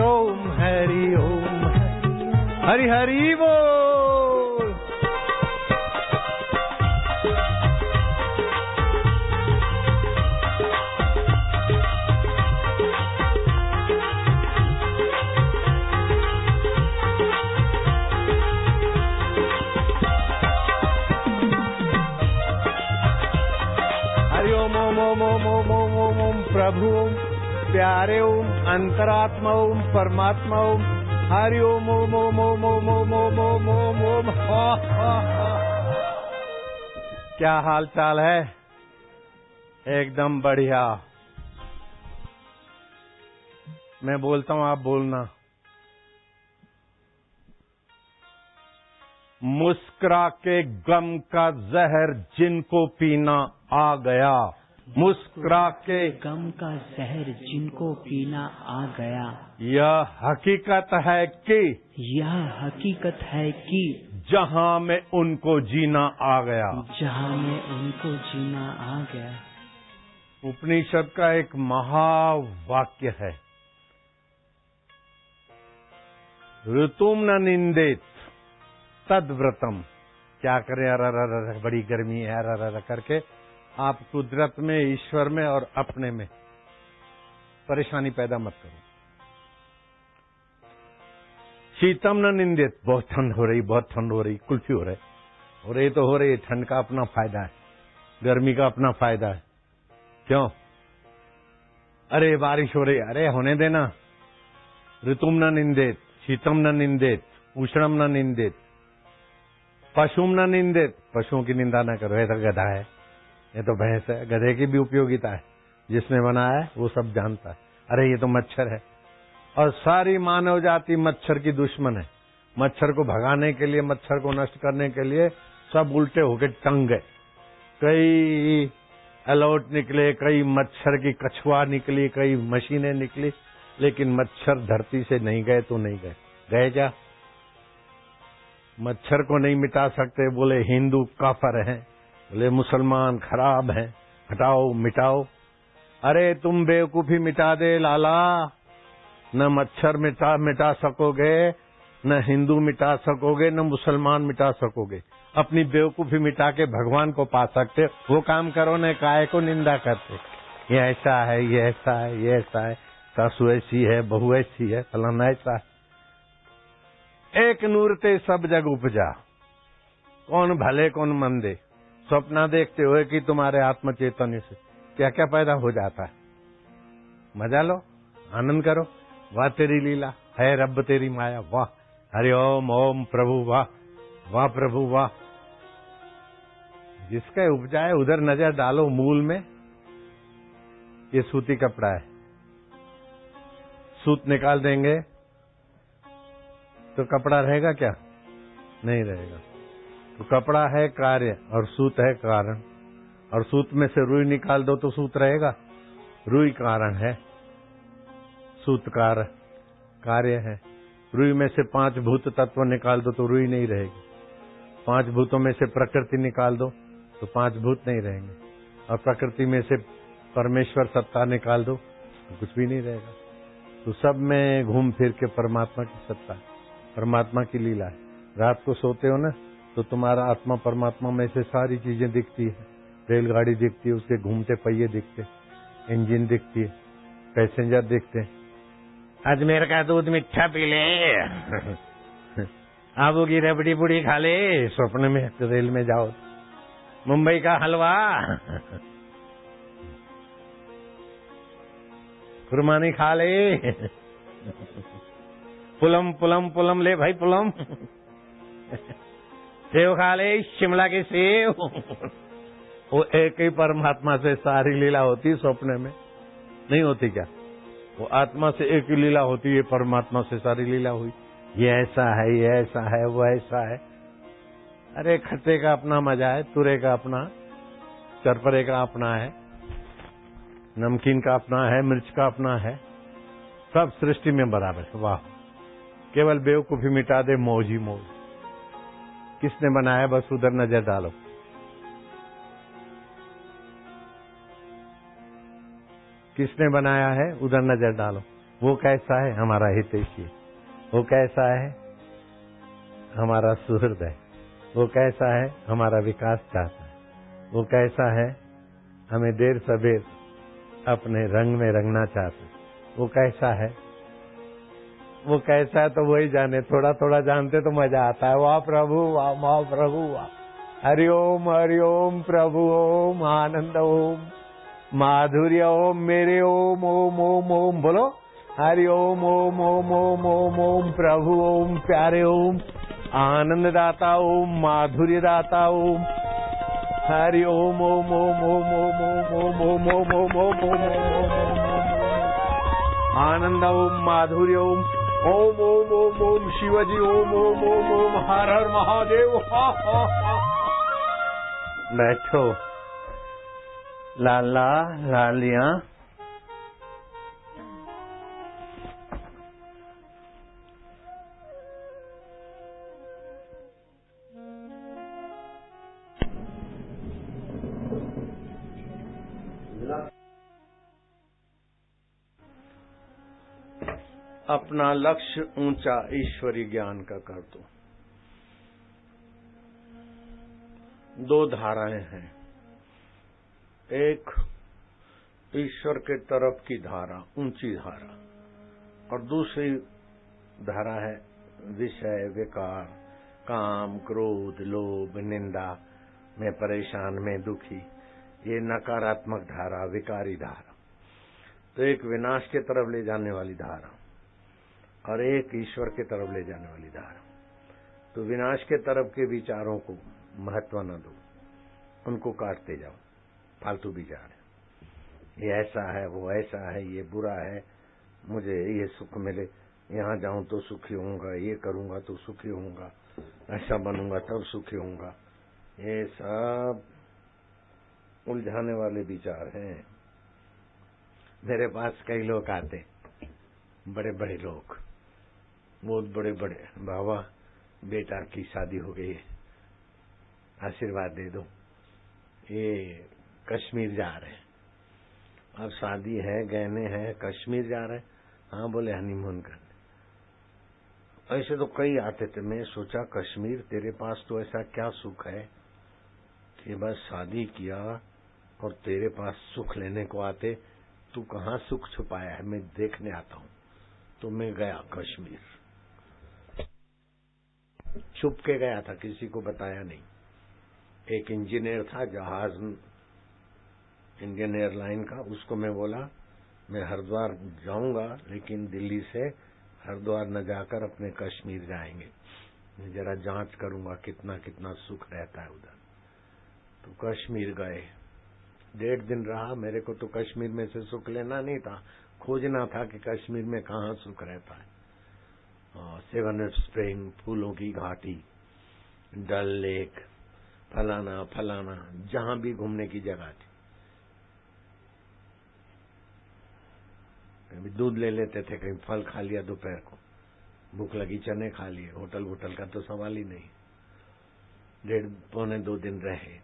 ओम हरि ओम, हरि हरि बोल। हरि ओम ओम ओम ओम ओम ओम ओम ओम प्रभु ओम, प्यारे ओम, अंतरात्मा ओम, परमात्मा ओम, हरि ओम ओम ओम ओम ओम ओम ओम ओम ओम ओम। क्या हाल चाल है? एकदम बढ़िया। मैं बोलता हूँ, आप बोलना। मुस्कुरा के गम का जहर जिनको पीना आ गया, मुस्कुरा के गम का जहर जिनको पीना आ गया। यह हकीकत है कि, यह हकीकत है कि जहां में उनको जीना आ गया, जहां में उनको जीना आ गया। उपनिषद का एक महावाक्य है, ऋतुम न निंदेत तद व्रतम। क्या करें, अर बड़ी गर्मी है, अर करके आप कुदरत में, ईश्वर में और अपने में परेशानी पैदा मत करो। शीतम न निंदित, बहुत ठंड हो रही, बहुत ठंड हो रही, कुल्फी हो रही, और ये तो हो रही है। ठंड का अपना फायदा है, गर्मी का अपना फायदा है। क्यों? अरे बारिश हो रही, अरे होने देना। ऋतुम न निंदित, शीतम न निंदित, उष्णम न निंदित, पशुम न निंदित। पशुओं की निंदा न करो, ये तो गधा है, ये तो भैंस है। गधे की भी उपयोगिता है, जिसने बनाया है वो सब जानता है। अरे ये तो मच्छर है, और सारी मानव जाति मच्छर की दुश्मन है। मच्छर को भगाने के लिए, मच्छर को नष्ट करने के लिए सब उल्टे होके टंग गए। कई अलर्ट निकले, कई मच्छर की कछुआ निकली, कई मशीनें निकली, लेकिन मच्छर धरती से नहीं गए तो नहीं गए। गए क्या? मच्छर को नहीं मिटा सकते, बोले हिंदू काफर हैं, बोले मुसलमान खराब हैं, हटाओ मिटाओ। अरे तुम बेवकूफी मिटा दे लाला, न मच्छर मिटा सकोगे, न हिंदू मिटा सकोगे, न मुसलमान मिटा सकोगे। अपनी बेवकूफी मिटा के भगवान को पा सकते, वो काम करो न, काय को निंदा करते। ये ऐसा है, ये ऐसा है, ये ऐसा है, सासू ऐसी है, बहू ऐसी है, फलाना ऐसा है। एक नूर ते सब जग उपजा, कौन भले कौन मंदे। सपना देखते हुए कि तुम्हारे आत्म चैतन्य से क्या क्या पैदा हो जाता है। मजा लो, आनंद करो। वाह तेरी लीला है रब, तेरी माया, वाह। हरि ओम ओम प्रभु वाह, वाह प्रभु वाह। जिसका उपजा है उधर नजर डालो। मूल में ये सूती कपड़ा है, सूत निकाल देंगे तो कपड़ा रहेगा क्या? नहीं रहेगा। तो कपड़ा है कार्य और सूत है कारण, और सूत में से रुई निकाल दो तो सूत रहेगा? रुई कारण है, सूत कार्य है। रुई में से 5 भूत तत्व निकाल दो तो रुई नहीं रहेगी। 5 भूतों में से प्रकृति निकाल दो तो 5 भूत नहीं रहेंगे, और प्रकृति में से परमेश्वर सत्ता निकाल दो तो कुछ भी नहीं रहेगा। तो सब में घूम फिर के परमात्मा की सत्ता है, परमात्मा की लीला है। रात को सोते हो ना, तो तुम्हारा आत्मा परमात्मा में से सारी चीजें दिखती है। रेलगाड़ी दिखती है, उसके घूमते पहिए दिखते, इंजन दिखती है, पैसेंजर दिखते हैं। अजमेर का दूध मीठा पी ले, आबू की रबड़ी बुड़ी खा ले, स्वप्न में रेल में जाओ। मुंबई का हलवा, खुरमानी खा ले, पुलम पुलम पुलम ले भाई पुलम, सेव खा ले, शिमला के सेव। वो एक ही परमात्मा से सारी लीला होती, स्वप्न में नहीं होती क्या? वो आत्मा से एक ही लीला होती है, परमात्मा से सारी लीला हुई। ये ऐसा है, ये ऐसा है, वो ऐसा है। अरे खट्टे का अपना मजा है, तुरे का अपना, चरपरे का अपना है, नमकीन का अपना है, मिर्च का अपना है, सब सृष्टि में बराबर है। वाह, केवल बेवकूफी मिटा दे, मौज ही मौज। किसने बनाया, बस उधर नजर डालो। किसने बनाया है, उधर नजर डालो। वो कैसा है? हमारा हितैषी। वो कैसा है? हमारा सुहृद है। वो कैसा है? हमारा विकास चाहता है। वो कैसा है? हमें देर सबेर अपने रंग में रंगना चाहता है। वो कैसा है? वो कैसा है तो वही जाने। थोड़ा थोड़ा जानते तो मजा आता है। वाह प्रभु, वाह वाह प्रभु, वाह। हरि ओम प्रभु, ओम आनंद, ओम माधुर्य, ओम मेरे ओम ओम ओम ओम। बोलो हरि ओम ओम ओम ओम ओम ओम प्रभु, ओम प्यारे, ओम आनंद दाता, ओम माधुर्य दाता, ओम हरि ओम ओम ओम ओम ओम ओम ओम ओम ओम ओम ओम ओम आनंद, ओम माधुर्य, ओम ओम ओम ओम ओम शिवजी, ओम ओम ओम ओम हर हर महादेव। बैठो लाला लालिया। अपना लक्ष्य ऊंचा ईश्वरी ज्ञान का कर दो। दो धाराएं हैं, एक ईश्वर के तरफ की धारा, ऊंची धारा, और दूसरी धारा है विषय, विकार, काम, क्रोध, लोभ, निंदा में परेशान, में दुखी। ये नकारात्मक धारा, विकारी धारा। तो एक विनाश के तरफ ले जाने वाली धारा और एक ईश्वर के तरफ ले जाने वाली धारा। तो विनाश के तरफ के विचारों को महत्व न दो, उनको काटते जाओ, फालतू विचार है। ये ऐसा है, वो ऐसा है, ये बुरा है, मुझे ये सुख मिले, यहाँ जाऊं तो सुखी होऊंगा, ये करूंगा तो सुखी होऊंगा, ऐसा बनूंगा तब सुखी होऊंगा। ये सब उलझाने वाले विचार हैं। मेरे पास कई लोग आते, बड़े बड़े लोग, बहुत बड़े बड़े, बाबा बेटा की शादी हो गई है, आशीर्वाद दे दो। ये कश्मीर जा रहे हैं, अब शादी है, गहने हैं, कश्मीर जा रहे हैं। हाँ बोले हनीमून करने। ऐसे तो कई आते थे। मैं सोचा कश्मीर, तेरे पास तो ऐसा क्या सुख है कि बस शादी किया और तेरे पास सुख लेने को आते। तू कहाँ सुख छुपाया है, मैं देखने आता हूँ। तो मैं गया कश्मीर, छुप के गया था, किसी को बताया नहीं। एक इंजीनियर था जहाज, इंडियन एयरलाइन का, उसको मैं बोला मैं हरिद्वार जाऊंगा, लेकिन दिल्ली से हरिद्वार न जाकर अपने कश्मीर जाएंगे, मैं जरा जांच करूंगा कितना कितना सुख रहता है उधर। तो कश्मीर गए, 1.5 दिन रहा। मेरे को तो कश्मीर में से सुख लेना नहीं था, खोजना था कि कश्मीर में कहाँ सुख रहता है। 7 स्प्रिंग, फूलों की घाटी, डल लेक, फलाना फलाना, जहां भी घूमने की जगह थी। कभी दूध ले लेते थे, कहीं फल खा लिया, दोपहर को भूख लगी चने खा लिए। होटल वोटल का तो सवाल ही नहीं। 1.5 2 दिन रहे,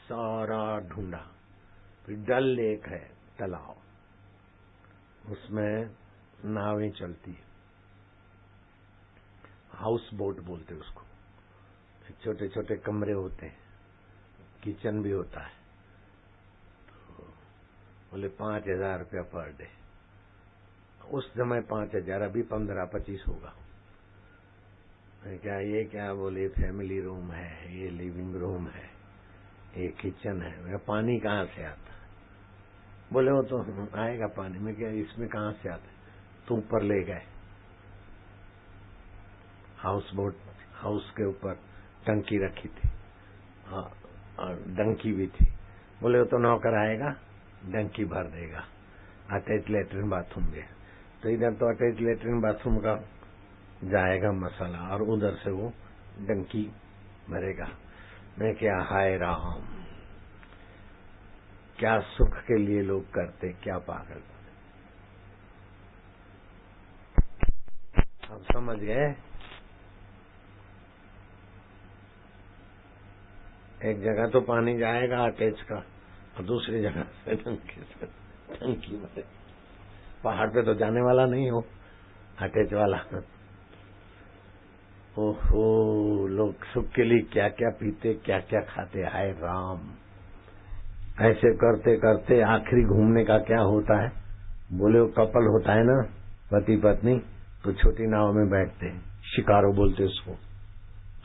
सारा ढूंढा। फिर डल लेक है, तालाब, उसमें नावें चलती है, हाउस बोट बोलते उसको। छोटे छोटे कमरे होते हैं, किचन भी होता है। तो बोले 5,000 रुपया पर डे। उस समय 5,000, अभी 15-25 होगा। क्या ये क्या? बोले फैमिली रूम है, ये लिविंग रूम है, ये किचन है। मेरा पानी कहाँ से आता? बोले वो तो आएगा पानी में, क्या इसमें कहाँ से आता? तो ऊपर ले गए, हाउस बोट, हाउस के ऊपर टंकी रखी थी, और डंकी भी थी। बोले वो तो नौकर आएगा, डंकी भर देगा, अटैच लेटरिन बाथरूम भी। तो इधर तो अटैच लेटरिन बाथरूम का जाएगा मसाला, और उधर से वो डंकी भरेगा। मैं क्या, हाय राम, क्या सुख के लिए लोग करते, क्या पागल। अब समझ गए? एक जगह तो पानी जाएगा अटैच का, और दूसरी जगह से टंकी भरे। पहाड़ पे तो जाने वाला नहीं हो, अटैच वाला। ओहो, लोग सुख के लिए क्या क्या पीते, क्या क्या खाते, हाय राम। ऐसे करते करते आखिरी घूमने का क्या होता है? बोले वो कपल होता है ना, पति पत्नी, तो छोटी नाव में बैठते हैं, शिकारो बोलते उसको।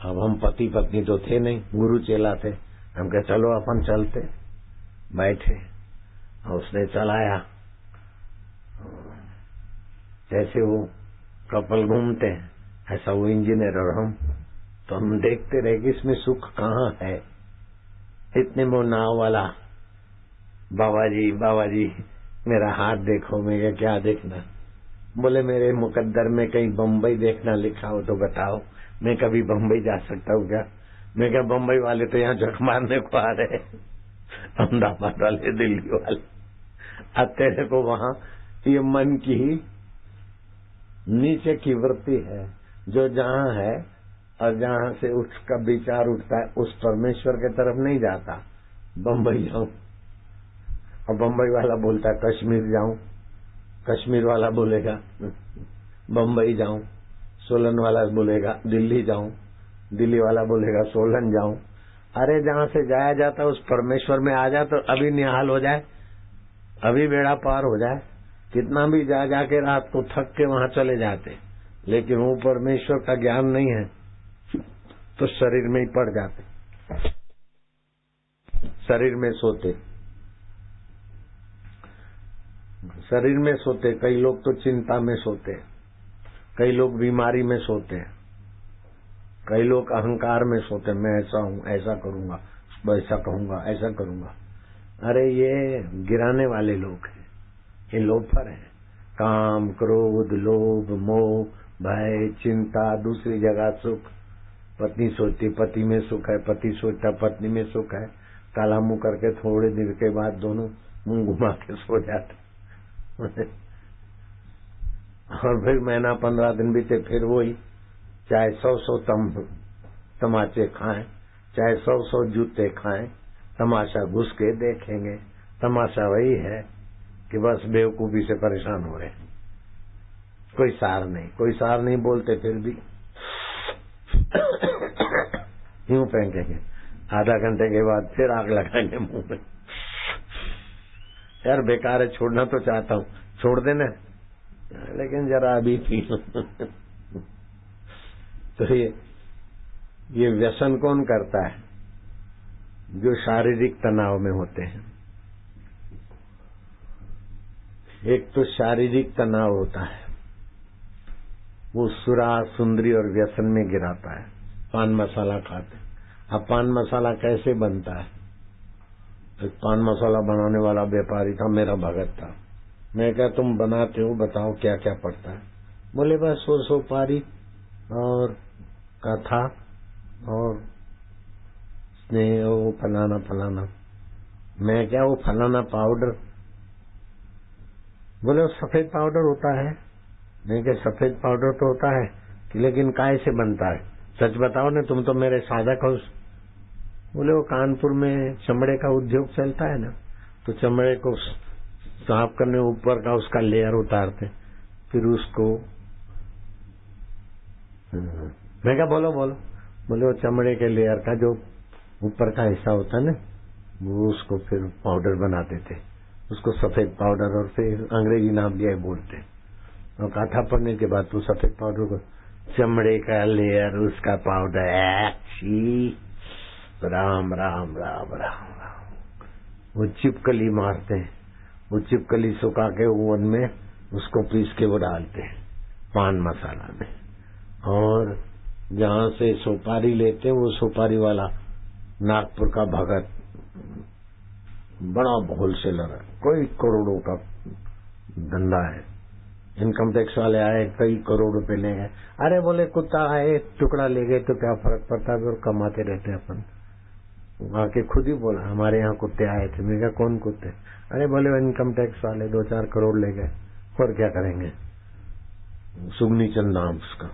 अब हम पति पत्नी तो थे नहीं, गुरु चेला थे। हम कहे चलो अपन चलते, बैठे और उसने चलाया। जैसे वो कपल घूमते हैं ऐसा वो इंजीनियर और हम, तो हम देखते रहे कि इसमें सुख कहाँ है। इतने में नाव वाला, बाबा जी मेरा हाथ देखो। मैं क्या देखना? बोले मेरे मुकद्दर में कहीं बम्बई देखना लिखा हो तो बताओ, मैं कभी बम्बई जा सकता हूँ क्या? मैं क्या, बम्बई वाले तो यहाँ जख मारने को आ रहे, अहमदाबाद वाले, दिल्ली वाले। अब तेरे को वहाँ ये मन की नीचे की वृत्ति है जो जहाँ है, और जहाँ से उसका विचार उठता है उस परमेश्वर के तरफ नहीं जाता। बम्बई जाऊं, और बम्बई वाला बोलता है कश्मीर जाऊं, कश्मीर वाला बोलेगा बम्बई जाऊं, सोलन वाला बोलेगा दिल्ली जाऊं, दिल्ली वाला बोलेगा सोलन जाऊं। अरे जहाँ से जाया जाता उस परमेश्वर में आ जाए तो अभी निहाल हो जाए, अभी बेड़ा पार हो जाए। कितना भी जा जाके रात को थक के वहां चले जाते, लेकिन वो परमेश्वर का ज्ञान नहीं है तो शरीर में ही पड़ जाते, शरीर में सोते, शरीर में सोते। कई लोग तो चिंता में सोते, कई लोग बीमारी में सोते, कई लोग अहंकार में सोते। मैं ऐसा हूं, ऐसा करूंगा, वैसा कहूंगा, ऐसा करूंगा। अरे ये गिराने वाले लोग हैं, ये लोफर हैं। काम, क्रोध, लोभ, मोह, भय, चिंता, दूसरी जगह सुख। पत्नी सोचती पति में सुख है, पति सोचता पत्नी में सुख है। काला मुंह करके थोड़े देर के बाद दोनों मुंह घुमा के सो जाते। और फिर महीना 15 दिन बीते, फिर वही, चाहे 100 तमाचे खाएं, चाहे 100 जूते खाएं, तमाशा घुस के देखेंगे। तमाशा वही है कि बस बेवकूफी से परेशान हो रहे हैं। कोई सार नहीं, कोई सार नहीं बोलते, फिर भी यूं फेंकेंगे। आधा घंटे के बाद फिर आग लगाएंगे मुंह में। यार बेकार है, छोड़ना तो चाहता हूँ, छोड़ देना, लेकिन जरा अभी पी लो। तो ये व्यसन कौन करता है? जो शारीरिक तनाव में होते हैं। एक तो शारीरिक तनाव होता है, वो सुरा सुंदरी और व्यसन में गिराता है। पान मसाला खाते। अब पान मसाला कैसे बनता है? एक पान मसाला बनाने वाला व्यापारी था, मेरा भगत था। मैं क्या तुम बनाते हो, बताओ क्या क्या पड़ता है? बोले बस सुपारी और कथा और स्नेह, वो फलाना फलाना। मैं क्या, वो फलाना पाउडर? बोले वो सफेद पाउडर होता है। मैं क्या, सफेद पाउडर तो होता है, लेकिन काय से बनता है? सच बताओ ना, तुम तो मेरे साधक हो। बोले वो कानपुर में चमड़े का उद्योग चलता है ना, तो चमड़े को साफ करने ऊपर का उसका लेयर उतारते, फिर उसको। मैं क्या, बोलो बोलो। बोले वो चमड़े के लेयर का जो ऊपर का हिस्सा होता है ना, वो उसको फिर पाउडर बनाते थे, उसको सफेद पाउडर, और फिर अंग्रेजी नाम दिया बोलते। और कथा पढ़ने के बाद तो सफेद पाउडर को चमड़े का लेयर, उसका पाउडर। राम राम राम राम राम। वो चिपकली मारते हैं, वो चिपकली सुखा के ओवन में उसको पीस के वो डालते हैं पान मसाला में। और जहाँ से सुपारी लेते हैं, वो सुपारी वाला नागपुर का भगत बड़ा होलसेलर है, कोई करोड़ों का धंधा है। इनकम टैक्स वाले आए, कई करोड़ रुपए ले गए। अरे बोले कुत्ता आए, टुकड़ा ले गए तो क्या फर्क पड़ता है, और कमाते रहते हैं अपन। आके खुद ही बोला हमारे यहाँ कुत्ते आए थे। मैं क्या, कौन कुत्ते? अरे बोले इनकम टैक्स वाले 2-4 करोड़ ले गए, और क्या करेंगे? सुगनी चंद नाम उसका,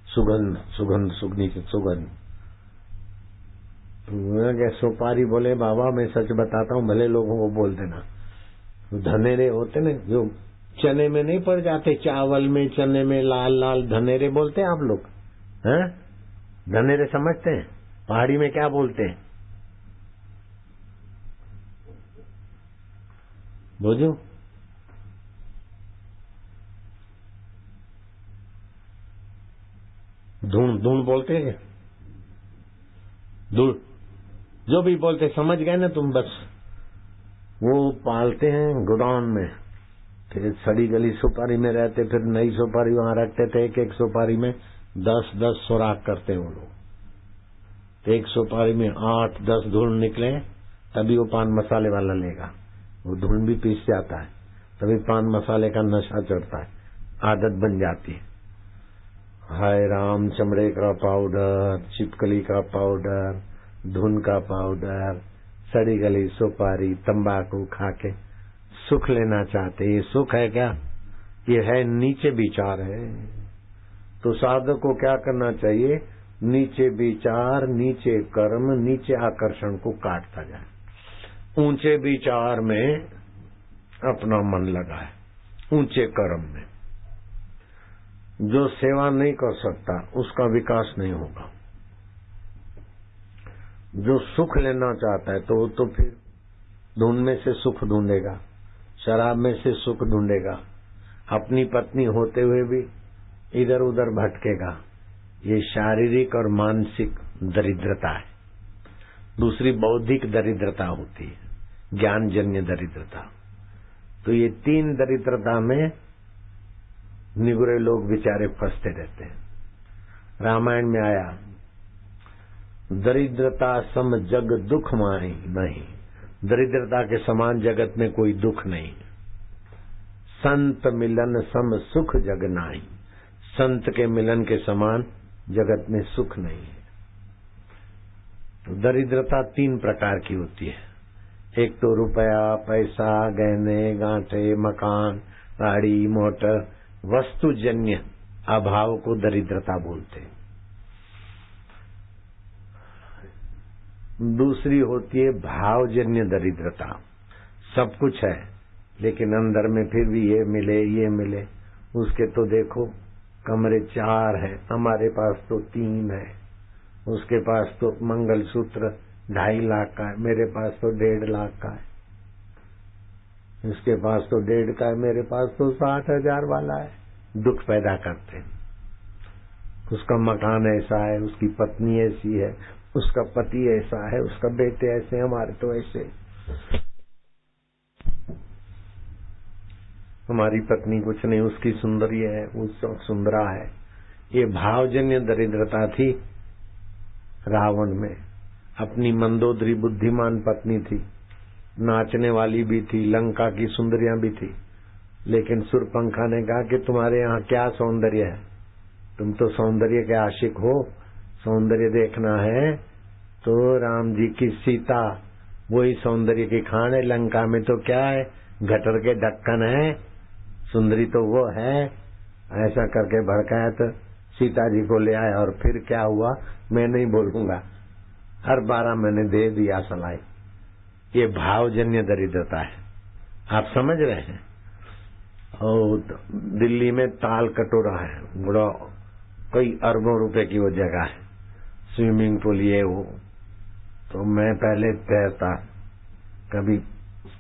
सुगंध सुगंध सुगनी सुगंध। मैं क्या, सुपारी? बोले बाबा मैं सच बताता हूँ, भले लोगों को बोल देना, धनेरे होते ना, जो चने में नहीं पड़ जाते, चावल में, चने में लाल लाल धनेरे बोलते हैं आप लोग, हैं? धनेरे समझते हैं? पहाड़ी में क्या बोलते हैं? बोझू धूण धूण बोलते हैं, धूल, जो भी बोलते समझ गए ना तुम। बस वो पालते हैं गोदाम में, फिर सड़ी गली सुपारी में रहते, फिर नई सुपारी वहां रखते थे। एक एक सुपारी में 10-10 सुराख करते हैं वो लोग। तो एक सुपारी में 8-10 धूल निकले तभी वो पान मसाले वाला लेगा। वो धूल भी पीस जाता है, तभी पान मसाले का नशा चढ़ता है, आदत बन जाती है। हाय राम, चमड़े का पाउडर, छिपकली का पाउडर, धुन का पाउडर, सड़ी गली सुपारी, तंबाकू खा के सुख लेना चाहते। ये सुख है क्या? ये है नीचे विचार है। तो साधक को क्या करना चाहिए? नीचे विचार, नीचे कर्म, नीचे आकर्षण को काटता जाए। ऊंचे विचार में अपना मन लगाए, ऊंचे कर्म में। जो सेवा नहीं कर सकता उसका विकास नहीं होगा। जो सुख लेना चाहता है तो फिर धुन में से सुख ढूंढेगा, शराब में से सुख ढूंढेगा, अपनी पत्नी होते हुए भी इधर उधर भटकेगा। ये शारीरिक और मानसिक दरिद्रता है। दूसरी बौद्धिक दरिद्रता होती है, ज्ञानजन्य दरिद्रता। तो ये 3 दरिद्रता में निगुरे लोग बेचारे फंसते रहते हैं। रामायण में आया, दरिद्रता सम जग दुख माही नहीं। दरिद्रता के समान जगत में कोई दुख नहीं। संत मिलन सम सुख जग नाही। संत के मिलन के समान जगत में सुख नहीं है। तो दरिद्रता 3 प्रकार की होती है। एक तो रुपया, पैसा, गहने गांठे, मकान, गाड़ी, मोटर, वस्तुजन्य अभाव को दरिद्रता बोलते हैं। दूसरी होती है भावजन्य दरिद्रता। सब कुछ है लेकिन अंदर में फिर भी ये मिले। उसके तो देखो कमरे 4 है, हमारे पास तो 3 है। उसके पास तो मंगलसूत्र 2.5 लाख का है, मेरे पास तो 1.5 लाख का है। इसके पास तो 1.5 का है, मेरे पास तो 60,000 वाला है। दुख पैदा करते हैं। उसका मकान ऐसा है, उसकी पत्नी ऐसी है, उसका पति ऐसा है, उसका बेटे ऐसे, हमारे तो ऐसे। हमारी पत्नी कुछ नहीं, उसकी सुंदरी है, उसका सुंदरा है। ये भावजन्य दरिद्रता थी रावण में। अपनी मंदोदरी बुद्धिमान पत्नी थी, नाचने वाली भी थी, लंका की सुंदरियां भी थी। लेकिन सुरपंखा ने कहा कि तुम्हारे यहाँ क्या सौंदर्य है? तुम तो सौंदर्य के आशिक हो, सौंदर्य देखना है तो राम जी की सीता वही सौंदर्य की खान है। लंका में तो क्या है, गटर के ढक्कन है, सुंदरी तो वो है। ऐसा करके भड़काया तो सीता जी को ले आए। और फिर क्या हुआ मैं नहीं बोलूंगा, हर 12 महीने दे दिया सलाई। ये भावजन्य दरिद्रता है, आप समझ रहे हैं। और दिल्ली में ताल कटोरा है, बड़ा कई अरबों रुपए की वो जगह है, स्विमिंग पूल ये वो। तो मैं पहले तैरता, कभी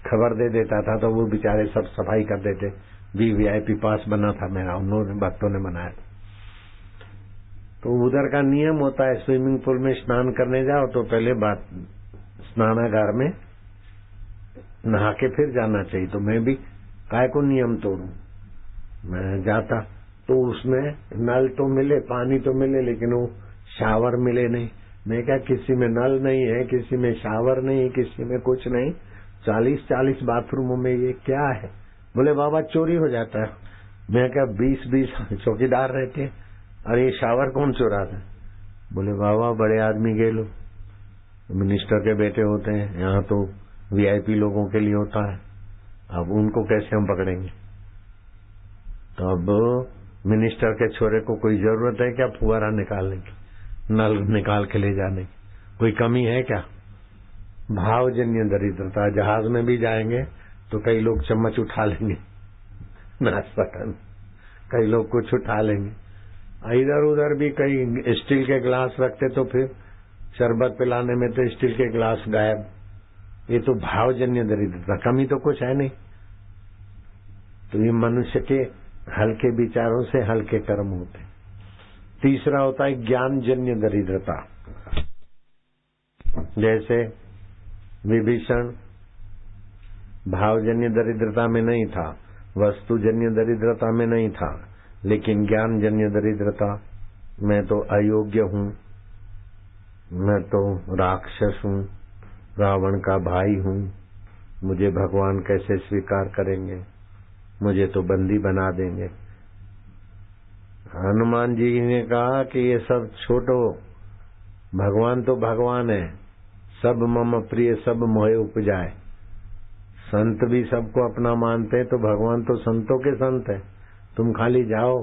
खबर दे देता था तो वो बेचारे सब सफाई कर देते। VIP पास बना था मेरा, उन्होंने भक्तों ने बनाया। तो उधर का नियम होता है, स्विमिंग पूल में स्नान करने जाओ तो पहले बात स्नानागार में नहा के फिर जाना चाहिए। तो मैं भी काय को नियम तोड़ूं, मैं जाता। तो उसमें नल तो मिले, पानी तो मिले, लेकिन वो शावर मिले नहीं। मैं क्या, किसी में नल नहीं है, किसी में शावर नहीं, किसी में कुछ नहीं। 40-40 बाथरूमों में ये क्या है? बोले बाबा चोरी हो जाता है। मैं क्या, 20-20 चौकीदार रहते हैं और ये शावर कौन चुराता है? बोले बाबा बड़े आदमी गए लो, मिनिस्टर के बेटे होते हैं, यहाँ तो VIP लोगों के लिए होता है। अब उनको कैसे हम पकड़ेंगे? तो अब मिनिस्टर के छोरे को कोई जरूरत है क्या फुहारा निकालने की, नल निकाल के ले जाने की? कोई कमी है क्या? भावजन्य दरिद्रता। जहाज में भी जाएंगे तो कई लोग चम्मच उठा लेंगे नाश्ता करने, कई लोग कुछ उठा लेंगे, इधर उधर भी कई स्टील के गिलास रखते तो फिर शरबत पिलाने में तो स्टील के गिलास गायब। ये तो भावजन्य दरिद्रता, कमी तो कुछ है नहीं। तो ये मनुष्य के हल्के विचारों से हल्के कर्म होते। तीसरा होता है ज्ञानजन्य दरिद्रता। जैसे विभीषण भावजन्य दरिद्रता में नहीं था, वस्तुजन्य दरिद्रता में नहीं था, लेकिन ज्ञानजन्य दरिद्रता, मैं तो अयोग्य हूं, मैं तो राक्षस हूं, रावण का भाई हूं, मुझे भगवान कैसे स्वीकार करेंगे, मुझे तो बंदी बना देंगे। हनुमान जी ने कहा कि ये सब छोड़ो, भगवान तो भगवान है, सब मम प्रिय सब मोहे उपजाए। संत भी सबको अपना मानते हैं, तो भगवान तो संतों के संत है। तुम खाली जाओ,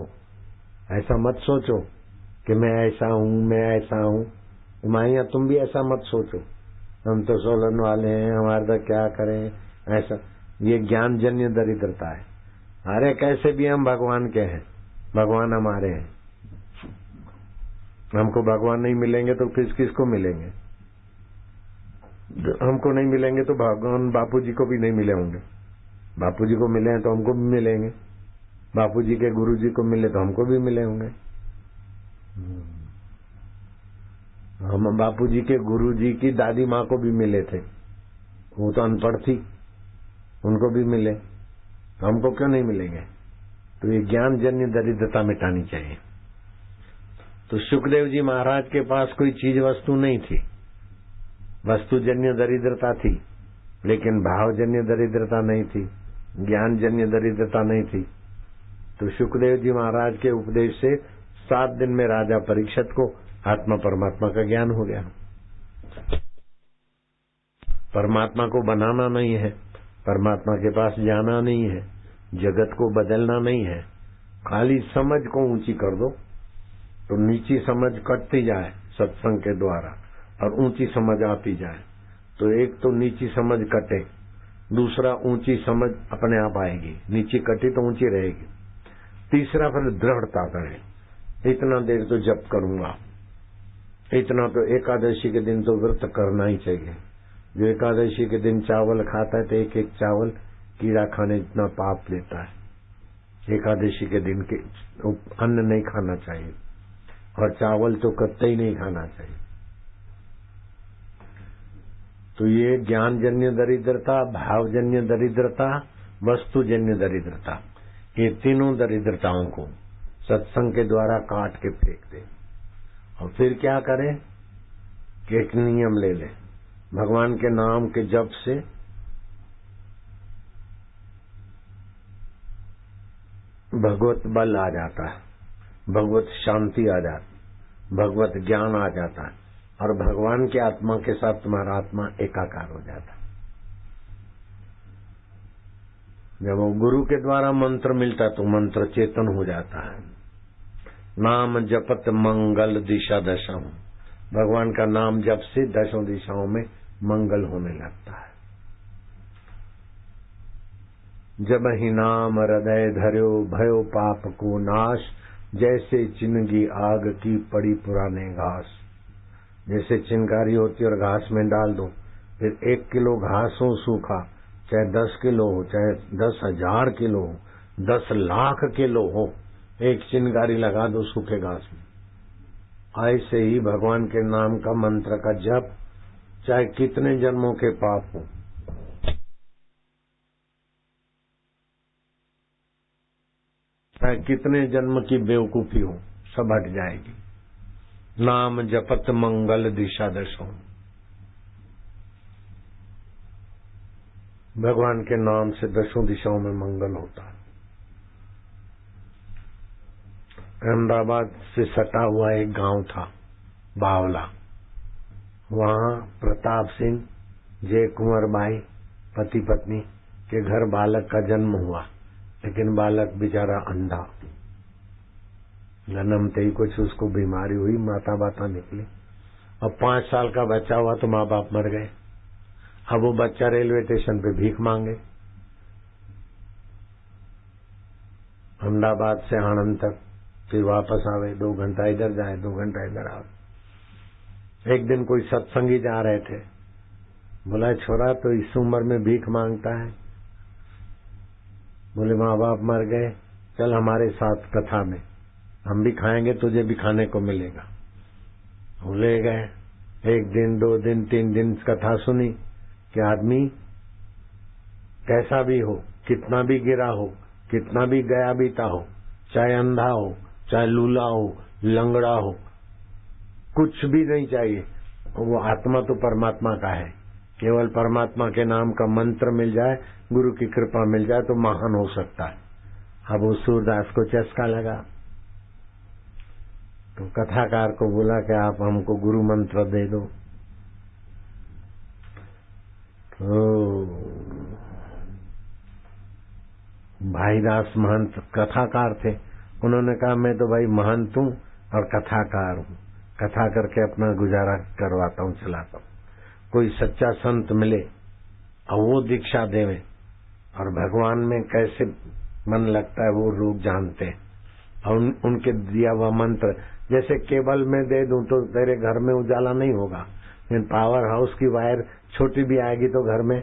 ऐसा मत सोचो कि मैं ऐसा हूं, मैं ऐसा हूं। माया तुम भी ऐसा मत सोचो, हम तो सोलन वाले हैं, हमारे तो क्या करें, ऐसा। ये ज्ञानजन्य दरिद्रता है। अरे कैसे भी हम भगवान के हैं, भगवान हमारे हैं। हमको भगवान नहीं मिलेंगे तो किस किस को मिलेंगे? हमको नहीं मिलेंगे तो भगवान बापूजी को भी नहीं मिले होंगे। बापूजी को मिले हैं तो हमको भी मिलेंगे, बापूजी के गुरुजी को मिले तो हमको भी मिले होंगे। हम बापूजी के गुरुजी की दादी माँ को भी मिले थे, वो तो अनपढ़ थी, उनको भी मिले, तो हमको क्यों नहीं मिलेंगे? तो ये ज्ञानजन्य दरिद्रता मिटानी चाहिए। तो सुखदेव जी महाराज के पास कोई चीज वस्तु नहीं थी, वस्तुजन्य दरिद्रता थी, लेकिन भावजन्य दरिद्रता नहीं थी, ज्ञानजन्य दरिद्रता नहीं थी। तो सुखदेव जी महाराज के उपदेश से 7 दिन में राजा परीक्षित को आत्मा परमात्मा का ज्ञान हो गया। परमात्मा को बनाना नहीं है, परमात्मा के पास जाना नहीं है, जगत को बदलना नहीं है, खाली समझ को ऊंची कर दो तो नीची समझ कटती जाए सत्संग के द्वारा और ऊंची समझ आती जाए। तो एक तो नीची समझ कटे, दूसरा ऊंची समझ अपने आप आएगी, नीची कटी तो ऊंची रहेगी। तीसरा फिर दृढ़ता करें, इतना देर तो जप करूंगा, इतना तो एकादशी के दिन तो व्रत करना ही चाहिए। जो एकादशी के दिन चावल खाता है तो एक एक चावल कीड़ा खाने जितना पाप लेता है। एकादशी के दिन के अन्न नहीं खाना चाहिए और चावल तो कतई ही नहीं खाना चाहिए। तो ये ज्ञानजन्य दरिद्रता, भावजन्य दरिद्रता, वस्तुजन्य दरिद्रता, ये तीनों दरिद्रताओं को सत्संग के द्वारा काट के फेंक दे। और फिर क्या करें कि एक नियम ले ले, भगवान के नाम के जप से भगवत बल आ जाता है, भगवत शांति आ जाती, भगवत ज्ञान आ जाता है और भगवान की आत्मा के साथ तुम्हारा आत्मा एकाकार हो जाता है। जब वो गुरु के द्वारा मंत्र मिलता तो मंत्र चेतन हो जाता है। नाम जपत मंगल दिशा दशा, भगवान का नाम जप से 10 दिशाओं में मंगल होने लगता है। जब ही नाम हृदय धर्यो भयो पाप को नाश, जैसे चिनगी आग की पड़ी पुराने घास। जैसे चिनगारी होती और घास में डाल दो, फिर 1 किलो घास हो सूखा, चाहे 10 किलो हो, चाहे 10,000 किलो हो, 10 लाख किलो हो, एक चिनगारी लगा दो सूखे घास में। ऐसे ही भगवान के नाम का मंत्र का जप, चाहे कितने जन्मों के पाप हो, चाहे कितने जन्म की बेवकूफी हो, सब हट जाएगी। नाम जपत मंगल दिशा दशो, भगवान के नाम से 10 दिशाओं में मंगल होता है। अहमदाबाद से सटा हुआ एक गांव था बावला, वहां प्रताप सिंह, जय कुंवर बाई पति पत्नी के घर बालक का जन्म हुआ, लेकिन बालक बेचारा अंधा, जन्मते ही कुछ उसको बीमारी हुई, माता बाता निकली। अब 5 साल का बच्चा हुआ तो माँ बाप मर गए। अब वो बच्चा रेलवे स्टेशन पे भीख मांगे, अहमदाबाद से आणंद तक, फिर वापस आवे, 2 घंटा इधर जाए 2 घंटा इधर आवे। एक दिन कोई सत्संगी जा रहे थे, बोला छोरा तो इस उम्र में भीख मांगता है। बोले माँ बाप मर गए, चल हमारे साथ कथा में, हम भी खाएंगे, तुझे भी खाने को मिलेगा। वो ले गए। 1 दिन 2 दिन 3 दिन कथा सुनी कि आदमी कैसा भी हो, कितना भी गिरा हो, कितना भी गया बीता हो, चाहे अंधा हो, चाहे लूला हो, लंगड़ा हो, कुछ भी नहीं चाहिए, वो आत्मा तो परमात्मा का है। केवल परमात्मा के नाम का मंत्र मिल जाए, गुरु की कृपा मिल जाए तो महान हो सकता है। अब वो सूरदास को चस्का लगा, तो कथाकार को बोला कि आप हमको गुरु मंत्र दे दो। तो भाईदास महंत कथाकार थे, उन्होंने कहा मैं तो भाई महंत हूँ और कथाकार हूँ, कथा करके अपना गुजारा करवाता हूँ, चलाता हूँ। कोई सच्चा संत मिले और वो दीक्षा देवे, और भगवान में कैसे मन लगता है वो लोग जानते हैं। और उनके दिया हुआ मंत्र जैसे केबल में दे दूं तो तेरे घर में उजाला नहीं होगा, लेकिन पावर हाउस की वायर छोटी भी आएगी तो घर में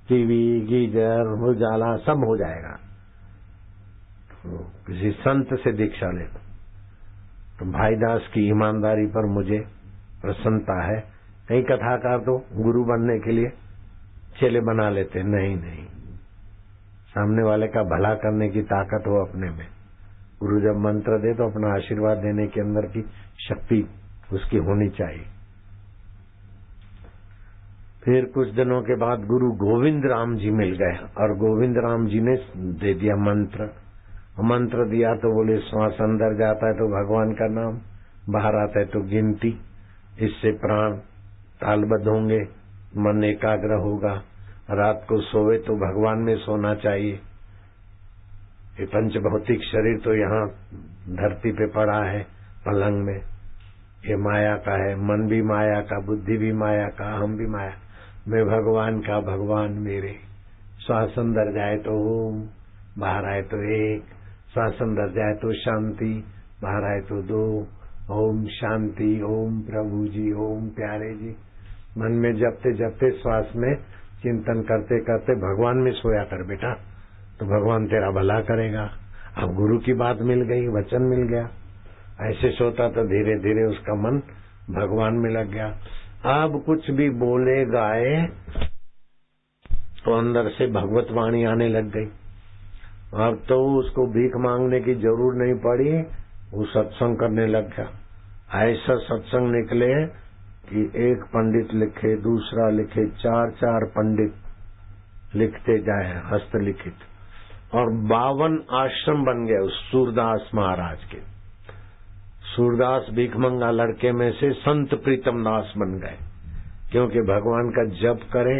टीवी, गीजर, उजाला सब हो जाएगा। तो किसी संत से दीक्षा ले तो भाईदास की ईमानदारी पर मुझे प्रसन्नता है। कई कथाकार तो गुरु बनने के लिए चेले बना लेते, नहीं, सामने वाले का भला करने की ताकत हो अपने में। गुरु जब मंत्र दे तो अपना आशीर्वाद देने के अंदर की शक्ति उसकी होनी चाहिए। फिर कुछ दिनों के बाद गुरु गोविंद राम जी मिल गए, और गोविंद राम जी ने दे दिया मंत्र। मंत्र दिया तो बोले श्वास अंदर जाता है तो भगवान का नाम, बाहर आता है तो गिनती, इससे प्राण तालबद्ध होंगे, मन एकाग्र होगा। रात को सोए तो भगवान में सोना चाहिए। ये पंच भौतिक शरीर तो यहाँ धरती पे पड़ा है पलंग में, ये माया का है, मन भी माया का, बुद्धि भी माया का, हम भी माया। मैं भगवान का, भगवान मेरे। श्वास अंदर जाए तो ओम, बाहर आए तो 1, श्वास अंदर जाए तो शांति, बाहर आए तो 2। ओम शांति, ओम प्रभु जी, ओम प्यारे जी। मन में जपते जपते श्वास में चिंतन करते करते भगवान में सोया कर बेटा, तो भगवान तेरा भला करेगा। अब गुरु की बात मिल गई, वचन मिल गया, ऐसे सोता तो धीरे धीरे उसका मन भगवान में लग गया। अब कुछ भी बोले गाए तो अंदर से भगवत वाणी आने लग गई। अब तो उसको भीख मांगने की जरूर नहीं पड़ी, वो सत्संग करने लग गया। ऐसा सत्संग निकले कि एक पंडित लिखे, दूसरा लिखे, 4 पंडित लिखते जाए हस्तलिखित, और 52 आश्रम बन गए उस सूरदास महाराज के। सूरदास भीखमंगा लड़के में से संत प्रीतम दास बन गए, क्योंकि भगवान का जप करे,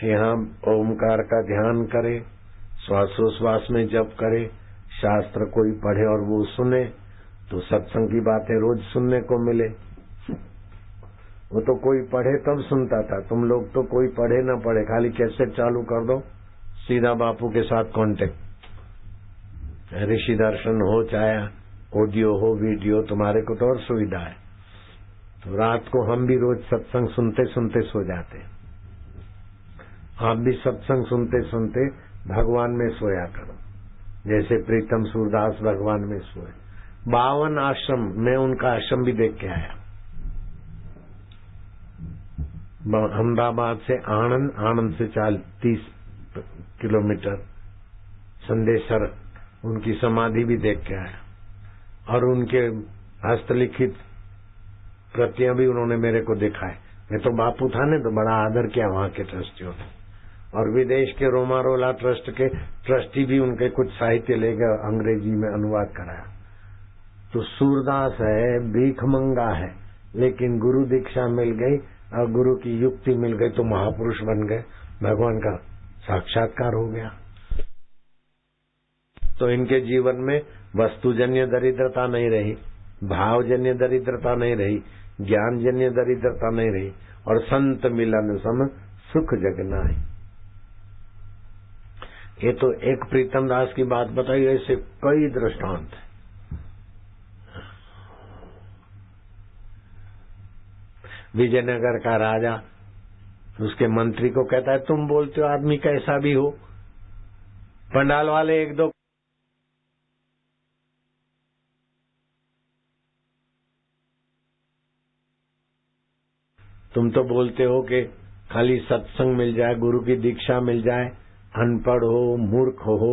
यहाँ ओमकार का ध्यान करे, श्वासोश्वास में जप करे, शास्त्र कोई पढ़े और वो सुने तो सत्संग की बातें रोज सुनने को मिले। वो तो कोई पढ़े तब सुनता था, तुम लोग तो कोई पढ़े ना पढ़े, खाली कैसेट चालू कर दो, सीधा बापू के साथ कांटेक्ट। ऋषि दर्शन हो चाहे ऑडियो हो वीडियो, तुम्हारे को तो और सुविधा है। तो रात को हम भी रोज सत्संग सुनते सुनते सो जाते। आप भी सत्संग सुनते सुनते भगवान में सोया करो, जैसे प्रीतम सूरदास भगवान में सोए। 52 आश्रम, मैं उनका आश्रम भी देख के आया। अहमदाबाद से आनंद, आनंद से 30 किलोमीटर संदेशर, उनकी समाधि भी देख के आया, और उनके हस्तलिखित प्रतियां भी उन्होंने मेरे को दिखाए। मैं तो बापू था ने तो बड़ा आदर किया वहां के ट्रस्टियों ने, और विदेश के रोमारोला ट्रस्ट के ट्रस्टी भी उनके कुछ साहित्य ले गए, अंग्रेजी में अनुवाद कराया। तो सूरदास है, भीखमंगा है, लेकिन गुरु दीक्षा मिल गई और गुरु की युक्ति मिल गई तो महापुरुष बन गए, भगवान का साक्षात्कार हो गया। तो इनके जीवन में वस्तुजन्य दरिद्रता नहीं रही, भावजन्य दरिद्रता नहीं रही, ज्ञानजन्य दरिद्रता नहीं रही, और संत मिलन सम सुख जग नाहि। ये तो एक प्रीतम दास की बात बताई, ऐसे कई दृष्टांत है। विजयनगर का राजा उसके मंत्री को कहता है, तुम बोलते हो आदमी कैसा भी हो। पंडाल वाले एक दो तुम तो बोलते हो कि खाली सत्संग मिल जाए, गुरु की दीक्षा मिल जाए, अनपढ़ हो, मूर्ख हो,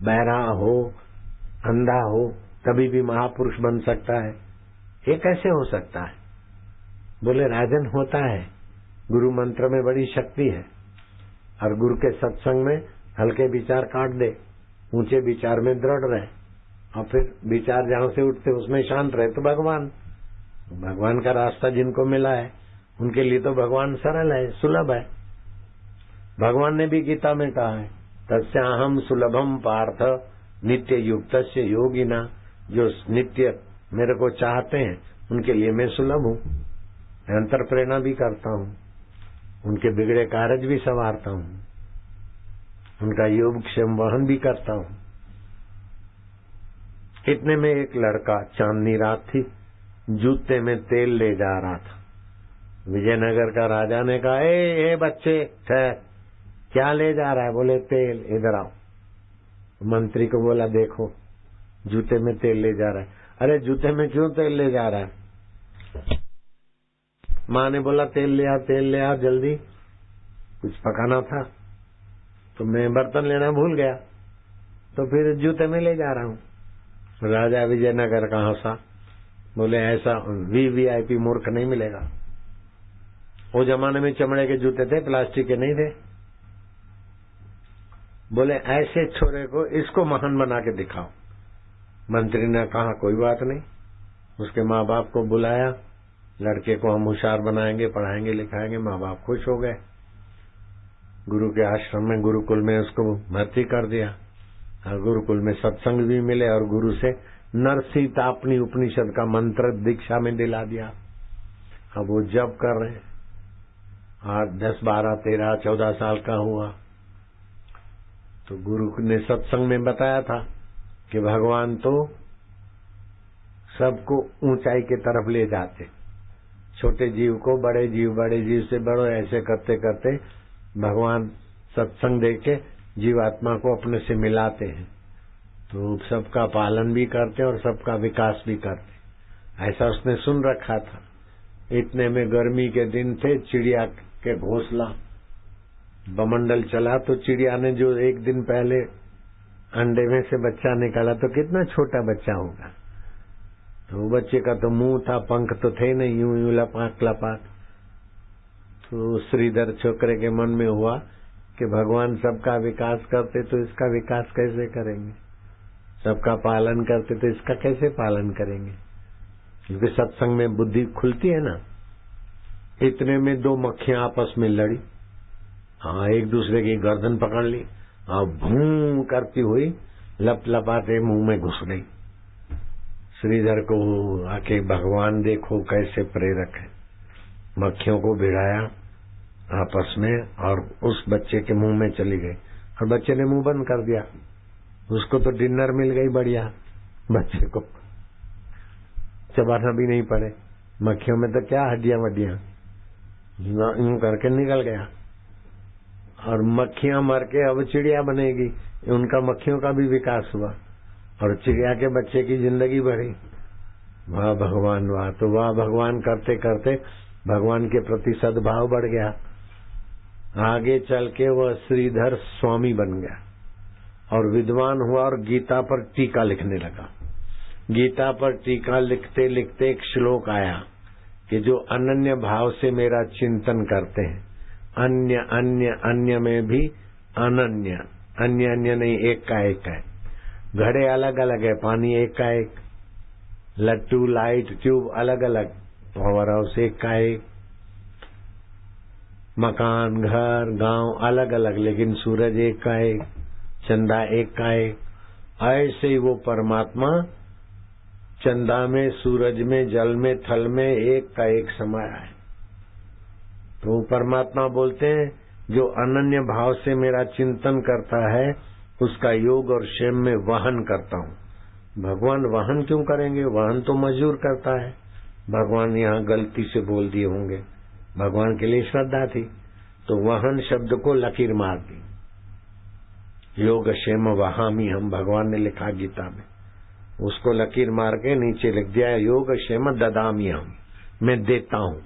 बहरा हो, अंधा हो, तभी भी महापुरुष बन सकता है। ये कैसे हो सकता है? बोले राजन, होता है। गुरु मंत्र में बड़ी शक्ति है, और गुरु के सत्संग में हल्के विचार काट दे, ऊंचे विचार में दृढ़ रहे, और फिर विचार जहां से उठते उसमें शांत रहे, तो भगवान का रास्ता जिनको मिला है उनके लिए तो भगवान सरल है, सुलभ है। भगवान ने भी गीता में कहा है, तस्याहम सुलभम पार्थ नित्य युक्तस्य योगिना। जो नित्य मेरे को चाहते हैं उनके लिए मैं सुलभ हूँ। मैं अंतर प्रेरणा भी करता हूँ, उनके बिगड़े कारज भी संवारता हूँ, उनका योग क्षेम वहन भी करता हूँ। इतने में एक लड़का, चांदनी रात थी, जूते में तेल ले जा रहा था। विजयनगर का राजा ने कहा, ए बच्चे ठहर, क्या ले जा रहा है? बोले तेल, इधर आओ। मंत्री को बोला, देखो जूते में तेल ले जा रहा है। अरे जूते में क्यों तेल ले जा रहा है? माँ ने बोला, तेल ले आ जल्दी, कुछ पकाना था, तो मैं बर्तन लेना भूल गया, तो फिर जूते में ले जा रहा हूँ। राजा विजयनगर का हंसा, बोले ऐसा वीवीआईपी मूर्ख नहीं मिलेगा। वो जमाने में चमड़े के जूते थे, प्लास्टिक के नहीं थे। बोले ऐसे छोरे को, इसको महान बना के दिखाओ। मंत्री ने कहा कोई बात नहीं। उसके माँ बाप को बुलाया, लड़के को हम होशियार बनाएंगे, पढ़ाएंगे लिखाएंगे। माँ बाप खुश हो गए। गुरु के आश्रम में, गुरुकुल में उसको भर्ती कर दिया, और गुरुकुल में सत्संग भी मिले, और गुरु से नरसीतापनी उपनिषद का मंत्र दीक्षा में दिला दिया। अब वो जप कर रहे हैं। 8, 10, 12, 13, 14 साल का हुआ तो गुरु ने सत्संग में बताया था कि भगवान तो सबको ऊंचाई की तरफ ले जाते, छोटे जीव को बड़े जीव से बड़ो, ऐसे करते करते भगवान सत्संग देके जीवात्मा को अपने से मिलाते हैं। तो सबका पालन भी करते और सबका विकास भी करते, ऐसा उसने सुन रखा था। इतने में गर्मी के दिन थे, चिड़िया के घोंसला बमंडल चला, तो चिड़िया ने जो एक दिन पहले अंडे में से बच्चा निकाला, तो कितना छोटा बच्चा होगा। तो बच्चे का तो मुंह था, पंख तो थे नहीं, यूं लपाक। तो श्रीधर छोकरे के मन में हुआ कि भगवान सबका विकास करते तो इसका विकास कैसे करेंगे, सबका पालन करते तो इसका कैसे पालन करेंगे, क्योंकि सत्संग में बुद्धि खुलती है ना। इतने में 2 मक्खियां आपस में लड़ी, हाँ, एक दूसरे की गर्दन पकड़ ली, और भूं करती हुई लपलपाते मुंह में घुस गई। श्रीधर को आके भगवान देखो कैसे प्रेरक है, मक्खियों को भिड़ाया आपस में और उस बच्चे के मुंह में चली गई, और बच्चे ने मुंह बंद कर दिया। उसको तो डिनर मिल गई बढ़िया, बच्चे को चबाना भी नहीं पड़े। मक्खियों में तो क्या हड्डियां वड्डियां, यूं करके निकल गया। और मक्खियां मर के अब चिड़िया बनेगी, उनका मक्खियों का भी विकास हुआ, और चिड़िया के बच्चे की जिंदगी बढ़ी। वाह भगवान वाह। तो वाह भगवान करते करते भगवान के प्रति सद्भाव बढ़ गया। आगे चल के वह श्रीधर स्वामी बन गया और विद्वान हुआ, और गीता पर टीका लिखने लगा। गीता पर टीका लिखते लिखते एक श्लोक आया कि जो अनन्य भाव से मेरा चिंतन करते हैं, अन्य अन्य अन्य में भी अनन्य, अन्य अन्य नहीं, एक का एक है। घड़े अलग अलग है, पानी एक का एक, लट्टू लाइट ट्यूब अलग अलग, पावर हाउस एक का एक, मकान घर गांव अलग अलग, लेकिन सूरज एक का एक, चंदा एक का एक। ऐसे ही वो परमात्मा चंदा में, सूरज में, जल में, थल में एक का एक समाया है। तो परमात्मा बोलते हैं जो अनन्य भाव से मेरा चिंतन करता है उसका योग और क्षेम में वहन करता हूँ। भगवान वहन क्यों करेंगे? वहन तो मजदूर करता है। भगवान यहाँ गलती से बोल दिए होंगे, भगवान के लिए श्रद्धा थी तो वहन शब्द को लकीर मार दी। योग क्षेम वहामी हम, भगवान ने लिखा गीता में, उसको लकीर मार के नीचे लिख दिया योग क्षेम ददामी हम, मैं देता हूँ,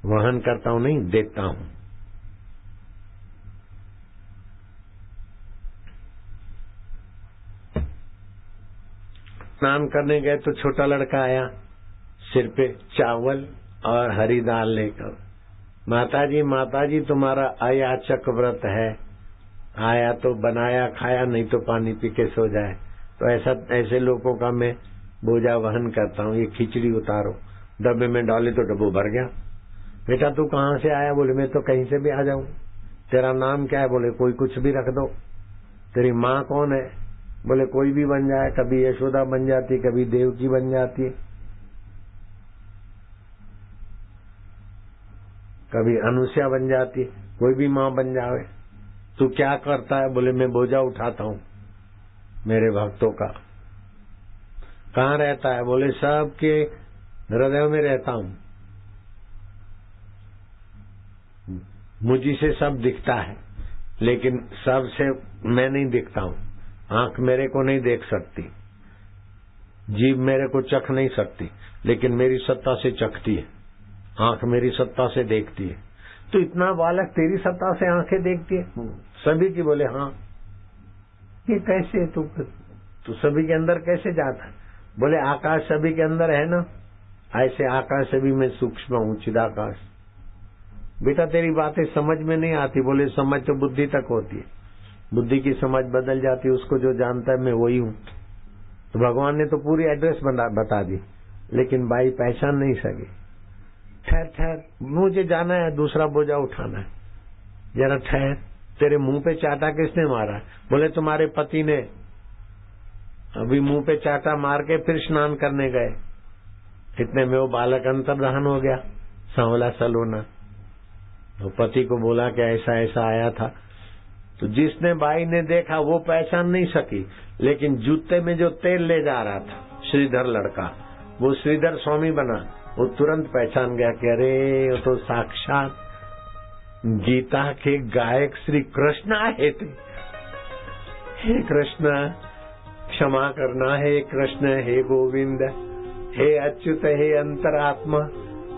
वहन करता हूँ नहीं, देता हूँ। स्नान करने गए तो छोटा लड़का आया, सिर पे चावल और हरी दाल लेकर, माताजी तुम्हारा अयाचक व्रत है, आया तो बनाया खाया, नहीं तो पानी पी के सो जाए। तो ऐसे लोगों का मैं बोझा वहन करता हूँ। ये खिचड़ी उतारो, डब्बे में डाली तो डब्बो भर गया। बेटा तू कहाँ से आया? बोले मैं तो कहीं से भी आ जाऊं। तेरा नाम क्या है? बोले कोई कुछ भी रख दो। तेरी माँ कौन है? बोले कोई भी बन जाए, कभी यशोदा बन जाती, कभी देवकी बन जाती, कभी अनुष्या बन जाती, कोई भी माँ बन जावे। तू क्या करता है? बोले मैं बोझा उठाता हूँ मेरे भक्तों का। कहाँ रहता है? बोले सबके हृदय में रहता हूँ, मुझी से सब दिखता है लेकिन सबसे मैं नहीं दिखता हूँ। आंख मेरे को नहीं देख सकती, जीभ मेरे को चख नहीं सकती, लेकिन मेरी सत्ता से चखती है, आंख मेरी सत्ता से देखती है। तो इतना बालक तेरी सत्ता से आंखें देखती है? सभी की। बोले हाँ। ये कैसे? तू सभी के अंदर कैसे जाता है? बोले आकाश सभी के अंदर है ना, ऐसे आकाश सभी में सूक्ष्म हूँ, चिदाकाश। बेटा तेरी बातें समझ में नहीं आती। बोले समझ तो बुद्धि तक होती है, बुद्धि की समझ बदल जाती है, उसको जो जानता है मैं वही हूँ। तो भगवान ने तो पूरी एड्रेस बता दी, लेकिन बाई पहचान नहीं सकी। ठहर, मुझे जाना है, दूसरा बोझा उठाना है, जरा ठहर। तेरे मुंह पे चाटा किसने मारा? बोले तुम्हारे पति ने। अभी मुंह पे चाटा मार के फिर स्नान करने गए, इतने में वो बालक अंतर्धान हो गया, सांवला सलोना। तो पति को बोला कि ऐसा ऐसा आया था। तो जिसने बाई ने देखा वो पहचान नहीं सकी, लेकिन जूते में जो तेल ले जा रहा था श्रीधर लड़का, वो श्रीधर स्वामी बना। वो तुरंत पहचान गया कि अरे वो तो साक्षात गीता के गायक श्री कृष्ण आए थे। हे कृष्ण क्षमा करना, हे कृष्ण, हे गोविंद, हे अच्युत, हे अंतरात्मा,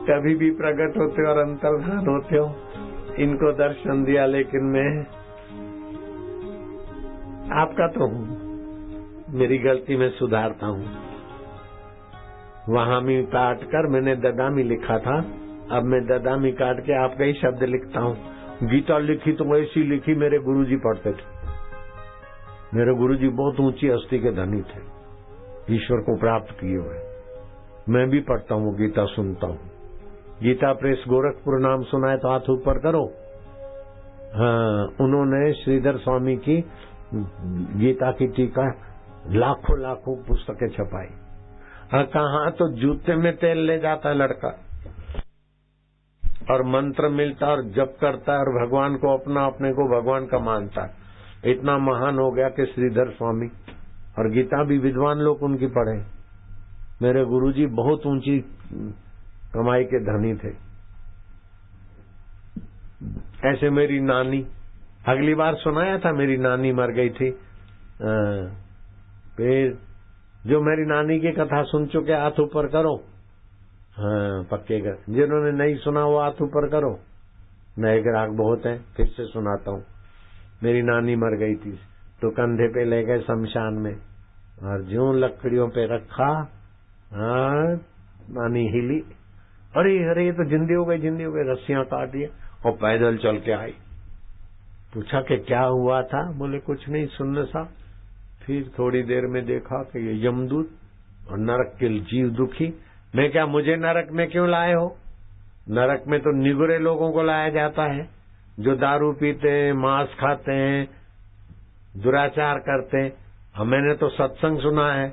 कभी भी प्रकट होते और अंतर्धान होते हो, इनको दर्शन दिया, लेकिन मैं आपका तो हूँ, मेरी गलती में सुधारता हूँ। वहां मी काट कर मैंने ददामी लिखा था, अब मैं ददामी काट के आपका ही शब्द लिखता हूँ। गीता लिखी तो ऐसी लिखी मेरे गुरुजी पढ़ते थे। मेरे गुरुजी बहुत ऊंची हस्ती के धनी थे, ईश्वर को प्राप्त किए हुए। मैं भी पढ़ता हूँ गीता, सुनता हूँ। गीता प्रेस गोरखपुर नाम सुना है तो हाथ ऊपर करो। हाँ, उन्होंने श्रीधर स्वामी की गीता की टीका लाखों लाखों पुस्तकें छपाई। हाँ, कहा तो जूते में तेल ले जाता है लड़का और मंत्र मिलता और जप करता है और भगवान को अपने को भगवान का मानता है। इतना महान हो गया कि श्रीधर स्वामी, और गीता भी विद्वान लोग उनकी पढ़े। मेरे गुरुजी बहुत ऊंची कमाई के धनी थे। ऐसे मेरी नानी, अगली बार सुनाया था, मेरी नानी मर गई थी। फिर जो मेरी नानी की कथा सुन चुके हाथ ऊपर करो। हाँ, पक्के कर। जिन्होंने नहीं सुना वो हाथ ऊपर करो। नए ग्राहक बहुत हैं, फिर से सुनाता हूँ। मेरी नानी मर गई थी तो कंधे पे ले गए शमशान में और ज्यों लकड़ियों पे रखा, हाँ, नानी हिली, अरे अरे ये तो जिंदी हो गई, जिंदी हो गई। रस्सियां काट दिया और पैदल चल के आई। पूछा कि क्या हुआ था? बोले कुछ नहीं, सुन्न सा। फिर थोड़ी देर में देखा कि ये यमदूत और नरक के जीव दुखी। मैं क्या, मुझे नरक में क्यों लाए हो? नरक में तो निगुरे लोगों को लाया जाता है, जो दारू पीते हैं, मांस खाते हैं, दुराचार करते हैं। मैंने तो सत्संग सुना है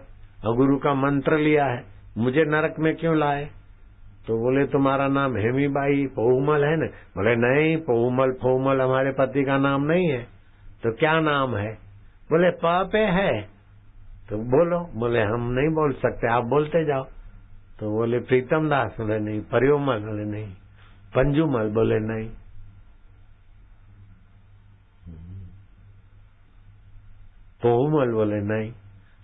और गुरु का मंत्र लिया है, मुझे नरक में क्यों लाए? तो बोले तुम्हारा नाम हेमीबाई पहुमल है ना? बोले नहीं, पहुमल फहुमल हमारे पति का नाम नहीं है। तो क्या नाम है? बोले प पे है तो बोलो। बोले हम नहीं बोल सकते, आप बोलते जाओ। तो बोले प्रीतम दास, बोले नहीं। परियोमल, बोले नहीं। पंजुमल, बोले नहीं। पोहुमल, बोले नहीं।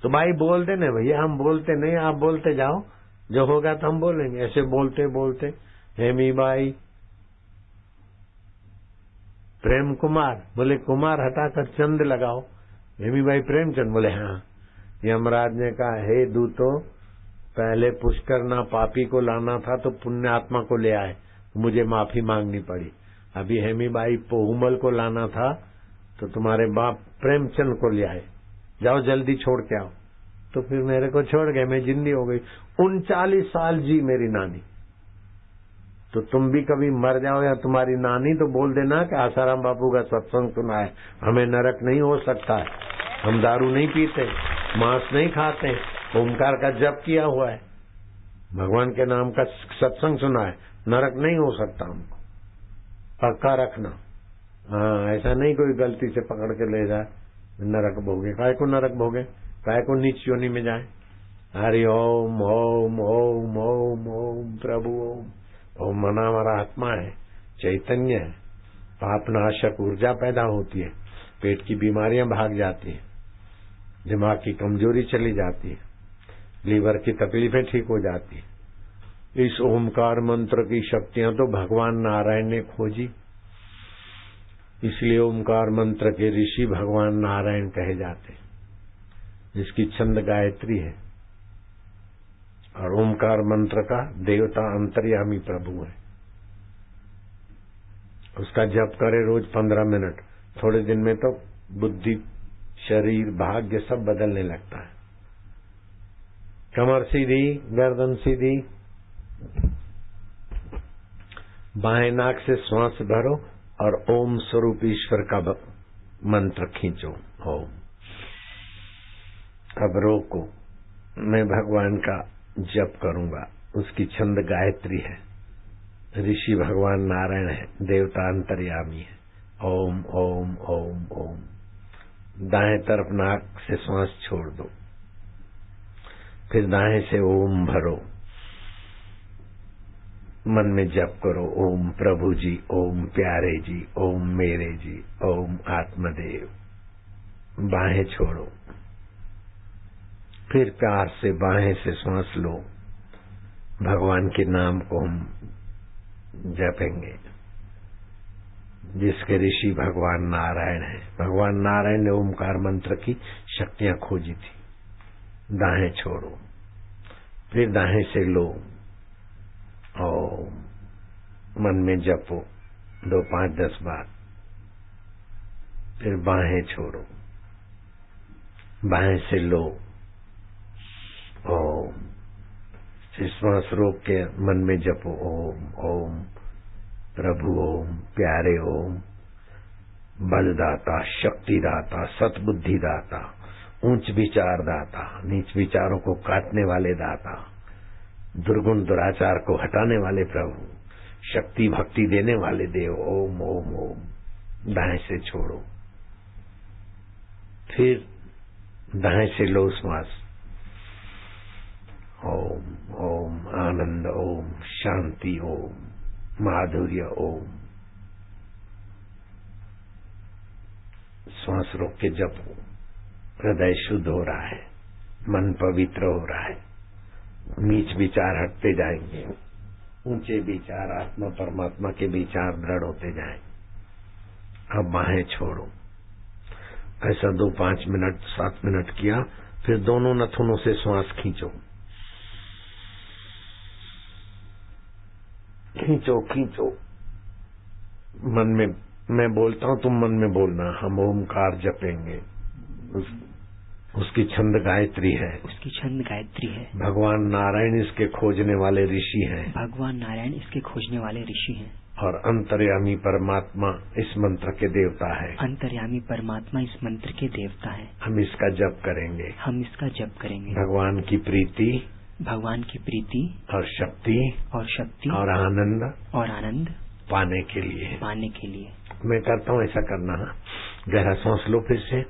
तो भाई बोल दे ना भैया, हम बोलते नहीं, आप बोलते जाओ, जो होगा तो हम बोलेंगे। ऐसे बोलते बोलते हेमी बाई, प्रेम कुमार, बोले कुमार हटाकर चंद लगाओ। हेमी बाई प्रेमचंद, बोले हाँ। यमराज ने कहा हे दूतो, पहले पुष्कर ना पापी को लाना था तो पुण्य आत्मा को ले आए, मुझे माफी मांगनी पड़ी। अभी हेमी बाई पोहुमल को लाना था तो तुम्हारे बाप प्रेमचंद को ले आए, जाओ जल्दी छोड़ के आओ। तो फिर मेरे को छोड़ गए, मैं जिंदी हो गई। 39 साल जी मेरी नानी। तो तुम भी कभी मर जाओ या तुम्हारी नानी तो बोल देना कि आसाराम बापू का सत्संग सुना है, हमें नरक नहीं हो सकता है, हम दारू नहीं पीते, मांस नहीं खाते, ओमकार का जप किया हुआ है, भगवान के नाम का सत्संग सुना है, नरक नहीं हो सकता हमको, पक्का रखना। हाँ, ऐसा नहीं कोई गलती से पकड़ के ले जाए नरक भोगे। काय को नरक भोगे, काय को नीच योनि में जाए। हरि ओम ओम ओम ओम ओम प्रभु ओम। ओम मना हमारा आत्मा है, चैतन्य है, पाप नाशक ऊर्जा पैदा होती है, पेट की बीमारियां भाग जाती है, दिमाग की कमजोरी चली जाती है, लीवर की तकलीफें ठीक हो जाती है। इस ओमकार मंत्र की शक्तियां तो भगवान नारायण ने खोजी, इसलिए ओमकार मंत्र के ऋषि भगवान नारायण कहे जाते, जिसकी छंद गायत्री है। और ओमकार मंत्र का देवता अंतर्यामी प्रभु है। उसका जप करे रोज 15 मिनट, थोड़े दिन में तो बुद्धि, शरीर, भाग्य सब बदलने लगता है। कमर सीधी, गर्दन सीधी, बाएं नाक से श्वास भरो और ओम स्वरूप ईश्वर का मंत्र खींचो। ओम। अब रोको, मैं भगवान का जप करूंगा। उसकी छंद गायत्री है, ऋषि भगवान नारायण है, देवता अंतर्यामी है। ओम ओम ओम ओम। दाएं तरफ नाक से श्वास छोड़ दो, फिर दाएं से ओम भरो, मन में जप करो ओम प्रभु जी, ओम प्यारे जी, ओम मेरे जी, ओम आत्मदेव। बाहें छोड़ो, फिर प्यार से बाहें से सांस लो। भगवान के नाम को हम जपेंगे, जिसके ऋषि भगवान नारायण है। भगवान नारायण ने ओमकार मंत्र की शक्तियां खोजी थी। दाहें छोड़ो, फिर दाहें से लो, ओम मन में जपो 2, 5, 10 बार। फिर बाहें छोड़ो, बाहें से लो, ओम। फिर श्वास रोक के मन में जपो ओम ओम प्रभु ओम प्यारे ओम, बलदाता, शक्तिदाता, सतबुद्धि दाता, उच्च विचार दाता, नीच विचारों को काटने वाले दाता, दुर्गुण दुराचार को हटाने वाले प्रभु, शक्ति भक्ति देने वाले देव। ओम ओम ओम। दाएं से छोड़ो, फिर दाएं से लो श्वास। ओम ओम आनंद, ओम शांति, ओम माधुर्य, ओम। श्वास रोक के जपो। हृदय शुद्ध हो रहा है, मन पवित्र हो रहा है, नीच विचार हटते जाएंगे, ऊंचे विचार आत्मा परमात्मा के विचार दृढ़ होते जाएं। अब बाहें छोड़ो। ऐसा 2, 5 मिनट, 7 मिनट किया, फिर दोनों नथुनों से श्वास खींचो, खींचो खींचो। मन में मैं बोलता हूं, तुम मन में बोलना। हम ओमकार जपेंगे। उसकी छंद गायत्री है, उसकी छंद गायत्री है। भगवान नारायण इसके खोजने वाले ऋषि हैं, भगवान नारायण इसके खोजने वाले ऋषि हैं। और अंतर्यामी परमात्मा इस मंत्र के देवता है। अंतर्यामी परमात्मा इस मंत्र के देवता है। हम इसका जप करेंगे, हम इसका जप करेंगे। भगवान की प्रीति, भगवान की प्रीति और शक्ति और आनंद पाने के लिए लिए। मैं करता हूँ, ऐसा करना। गहरा सांस लो, फिर से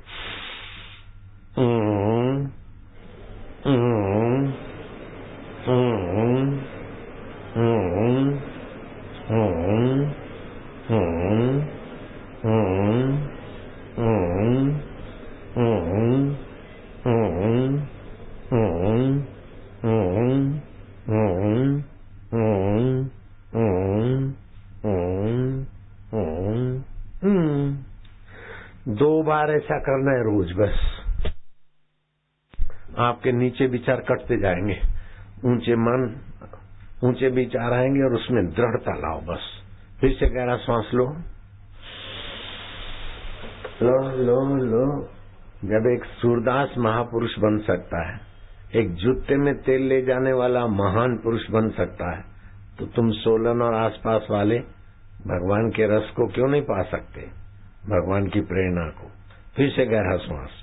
ऐसा करना है रोज। बस आपके नीचे विचार कटते जाएंगे, ऊंचे मन, ऊंचे विचार आएंगे और उसमें दृढ़ता लाओ। बस फिर से गहरा सांस लो, लो लो लो। जब एक सूरदास महापुरुष बन सकता है, एक जूते में तेल ले जाने वाला महान पुरुष बन सकता है, तो तुम सोलन और आसपास वाले भगवान के रस को क्यों नहीं पा सकते, भगवान की प्रेरणा को। फिर से गहरा श्वास।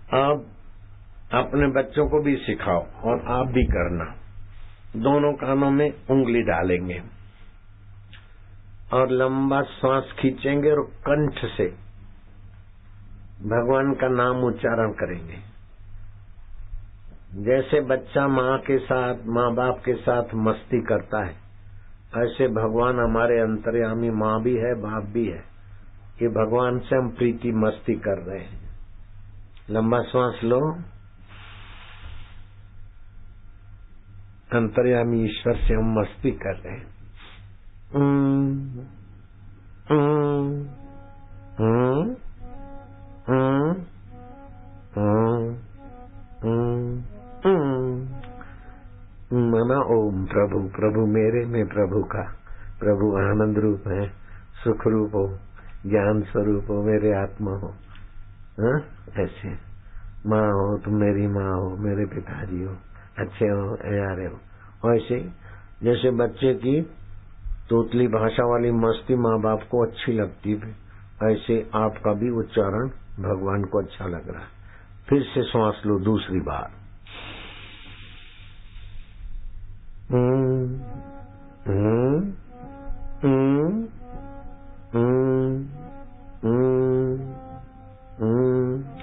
अब अपने बच्चों को भी सिखाओ और आप भी करना। दोनों कानों में उंगली डालेंगे और लंबा सांस खींचेंगे और कंठ से भगवान का नाम उच्चारण करेंगे। जैसे बच्चा माँ के साथ, माँ बाप के साथ मस्ती करता है, ऐसे भगवान हमारे अंतर्यामी माँ भी है, बाप भी है। ये भगवान से हम प्रीति मस्ती कर रहे हैं। लंबा श्वास लो। अंतर्यामी ईश्वर से हम मस्ती कर रहे हैं। मना ओम प्रभु, प्रभु मेरे में प्रभु का, प्रभु आनंद रूप है, सुख रूप हो, ज्ञान स्वरूप हो, मेरे आत्मा हो। ऐसे माँ हो, तुम मेरी माँ हो, मेरे पिताजी हो, अच्छे हो, यारे हो। ऐसे जैसे बच्चे की तोतली भाषा वाली मस्ती माँ बाप को अच्छी लगती है, ऐसे आपका भी उच्चारण भगवान को अच्छा लग रहा है। फिर से श्वास लो दूसरी बार।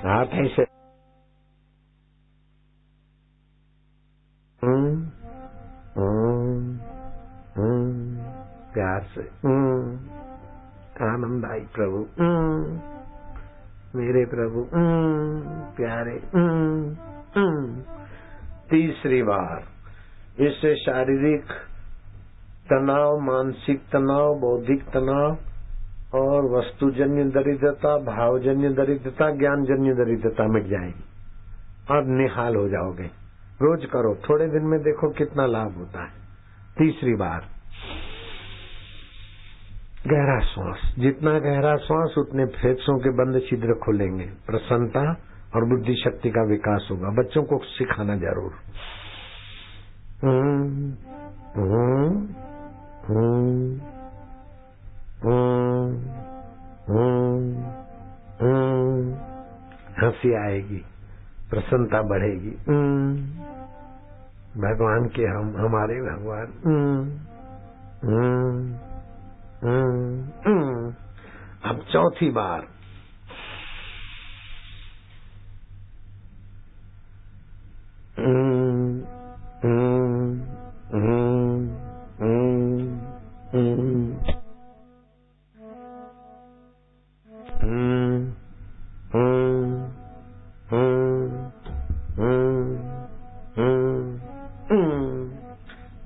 हाथ ऐसे प्यार से आनंद आई प्रभु, मेरे प्रभु प्यारे। तीसरी बार इससे शारीरिक तनाव, मानसिक तनाव, बौद्धिक तनाव और वस्तुजन्य दरिद्रता, भावजन्य दरिद्रता, ज्ञानजन्य दरिद्रता मिट जाएगी और निहाल हो जाओगे। रोज करो, थोड़े दिन में देखो कितना लाभ होता है। तीसरी बार गहरा श्वास। जितना गहरा श्वास उतने फेफड़ों के बंद छिद्र खुलेंगे, प्रसन्नता और बुद्धि शक्ति का विकास होगा। बच्चों को सिखाना जरूर। हंसी आएगी, प्रसन्नता बढ़ेगी। भगवान के हम, हमारे भगवान। अब चौथी बार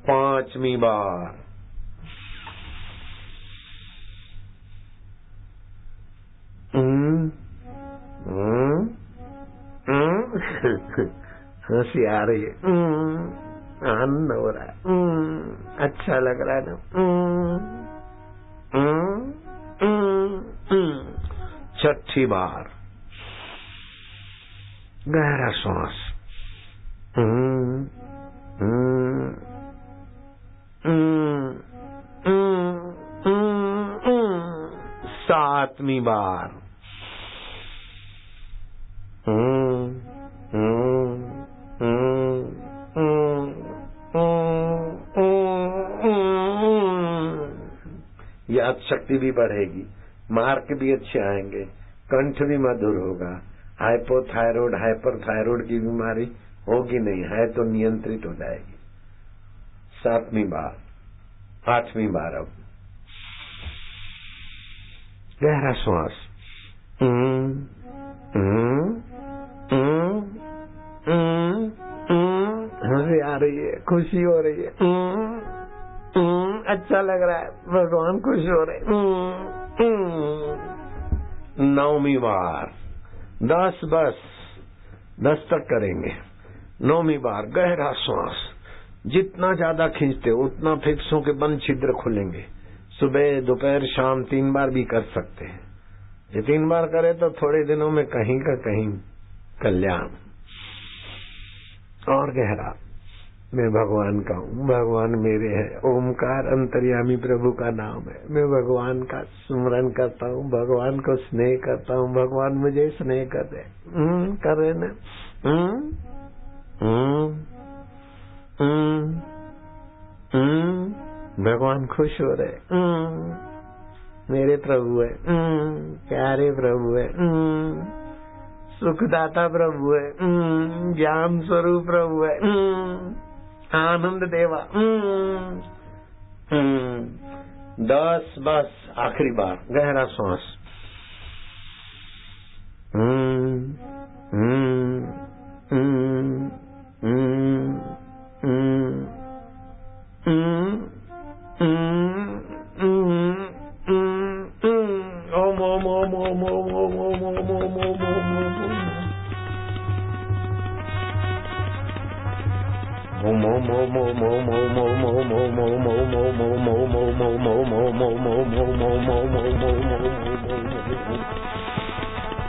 पांचवी बार हंसी आ रही है, आनंद हो रहा है, अच्छा लग रहा है ना। छठी बार गहरा श्वास। सातवीं बार याद शक्ति भी बढ़ेगी, मार्क भी अच्छे आएंगे, कंठ भी मधुर होगा। हाइपोथायराइड, हाइपरथायराइड की बीमारी होगी नहीं, है तो नियंत्रित हो जाएगी। 7वीं बार, 8वीं बार। अब गहरा श्वास, हंसी आ रही है, खुशी हो रही है, अच्छा लग रहा है, भगवान खुश हो रहे। 9वीं बार, 10 बस 10 तक करेंगे। 9वीं बार गहरा श्वास, जितना ज्यादा खींचते उतना फेफड़ों के बंद छिद्र खुलेंगे। सुबह दोपहर शाम 3 बार भी कर सकते हैं। ये 3 बार करे तो थोड़े दिनों में कहीं का कहीं कल्याण। और गहरा, मैं भगवान का हूँ, भगवान मेरे है। ओमकार अंतर्यामी प्रभु का नाम है। मैं भगवान का स्मरण करता हूँ, भगवान को स्नेह करता हूँ, भगवान मुझे स्नेह कर रहे कर रहे ना। भगवान खुश हो रहे, मेरे प्रभु है, प्यारे प्रभु है, सुखदाता प्रभु है, ज्ञान स्वरूप प्रभु है, आनंद देवा। 10 बस, आखिरी बार गहरा श्वास। ओम ओम ओम ओम ओम ओम ओम ओम ओम ओम ओम ओम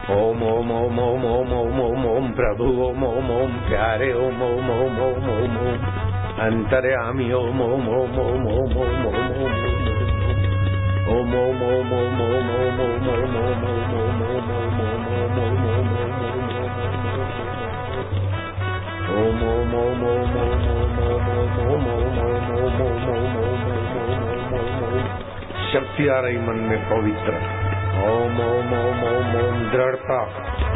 ओम ओम ओम ओम ओम प्रभु ओम ओम ओम प्यारे ओम ओम ओम ओम ओम ओम अंतर्यामी ओम ओम ओम ओम ओम ओम ओम ओम ओम ओम ओम ओम ओम ओम ओम शक्ति आ रही मन में पवित्र। ओम ओम ओम ओम ओम दृढ़ता।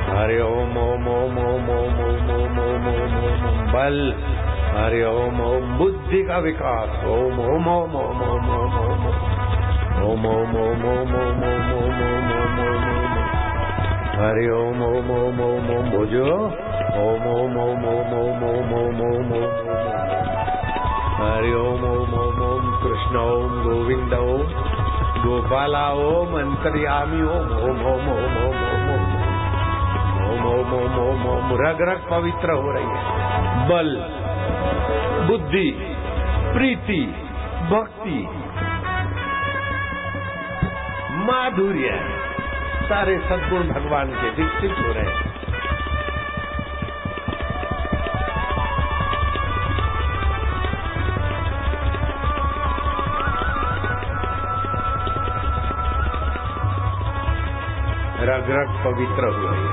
हरे ओम ओम ओम ओम ओम ओम ओम ओम ओम ओम बल। हरे ओम ओम बुद्धि का विकास। ओम ओम ओम ओम ओम ओम ओम ओम ओम ओम ओम ओम ओम ओम ओम ओम। हरे ओम ओम ओम ओम ओम भुजो। ओम ओम ओम ओम ओम ओम ओम ओम ओम। हरि ओम ओम ओम ओम कृष्ण ओम गोविंद ओम गोपाला ओम अंतर्यामी ओम ओम ओम ओम ओम ओम ओम ओम ओम ओम। रग रग पवित्र हो रही है। बल, बुद्धि, प्रीति, भक्ति, माधुर्य, सारे सद्गुण भगवान के विकसित हो रहे हैं। रग रग पवित्र हो रही है।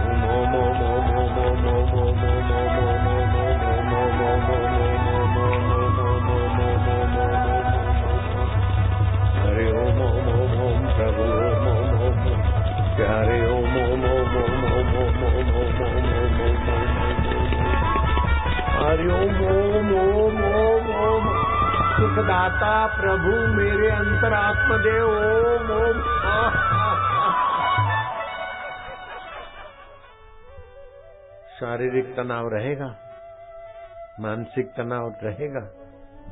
ओम ओम ओम ओम ओम ओम ओम ओम ओम ओम ओम ओम ओम। हरे ओम ओम ओम ओम प्रभु ओम ओम ओम प्यारे ओम ओम ओम ओम ओम ओम ओम ओम ओम ओम। हरि ओम ओम ओम ओम ओम सुखदाता प्रभु मेरे अंतरात्मा देव ओम ओम। शारीरिक तनाव रहेगा, मानसिक तनाव रहेगा,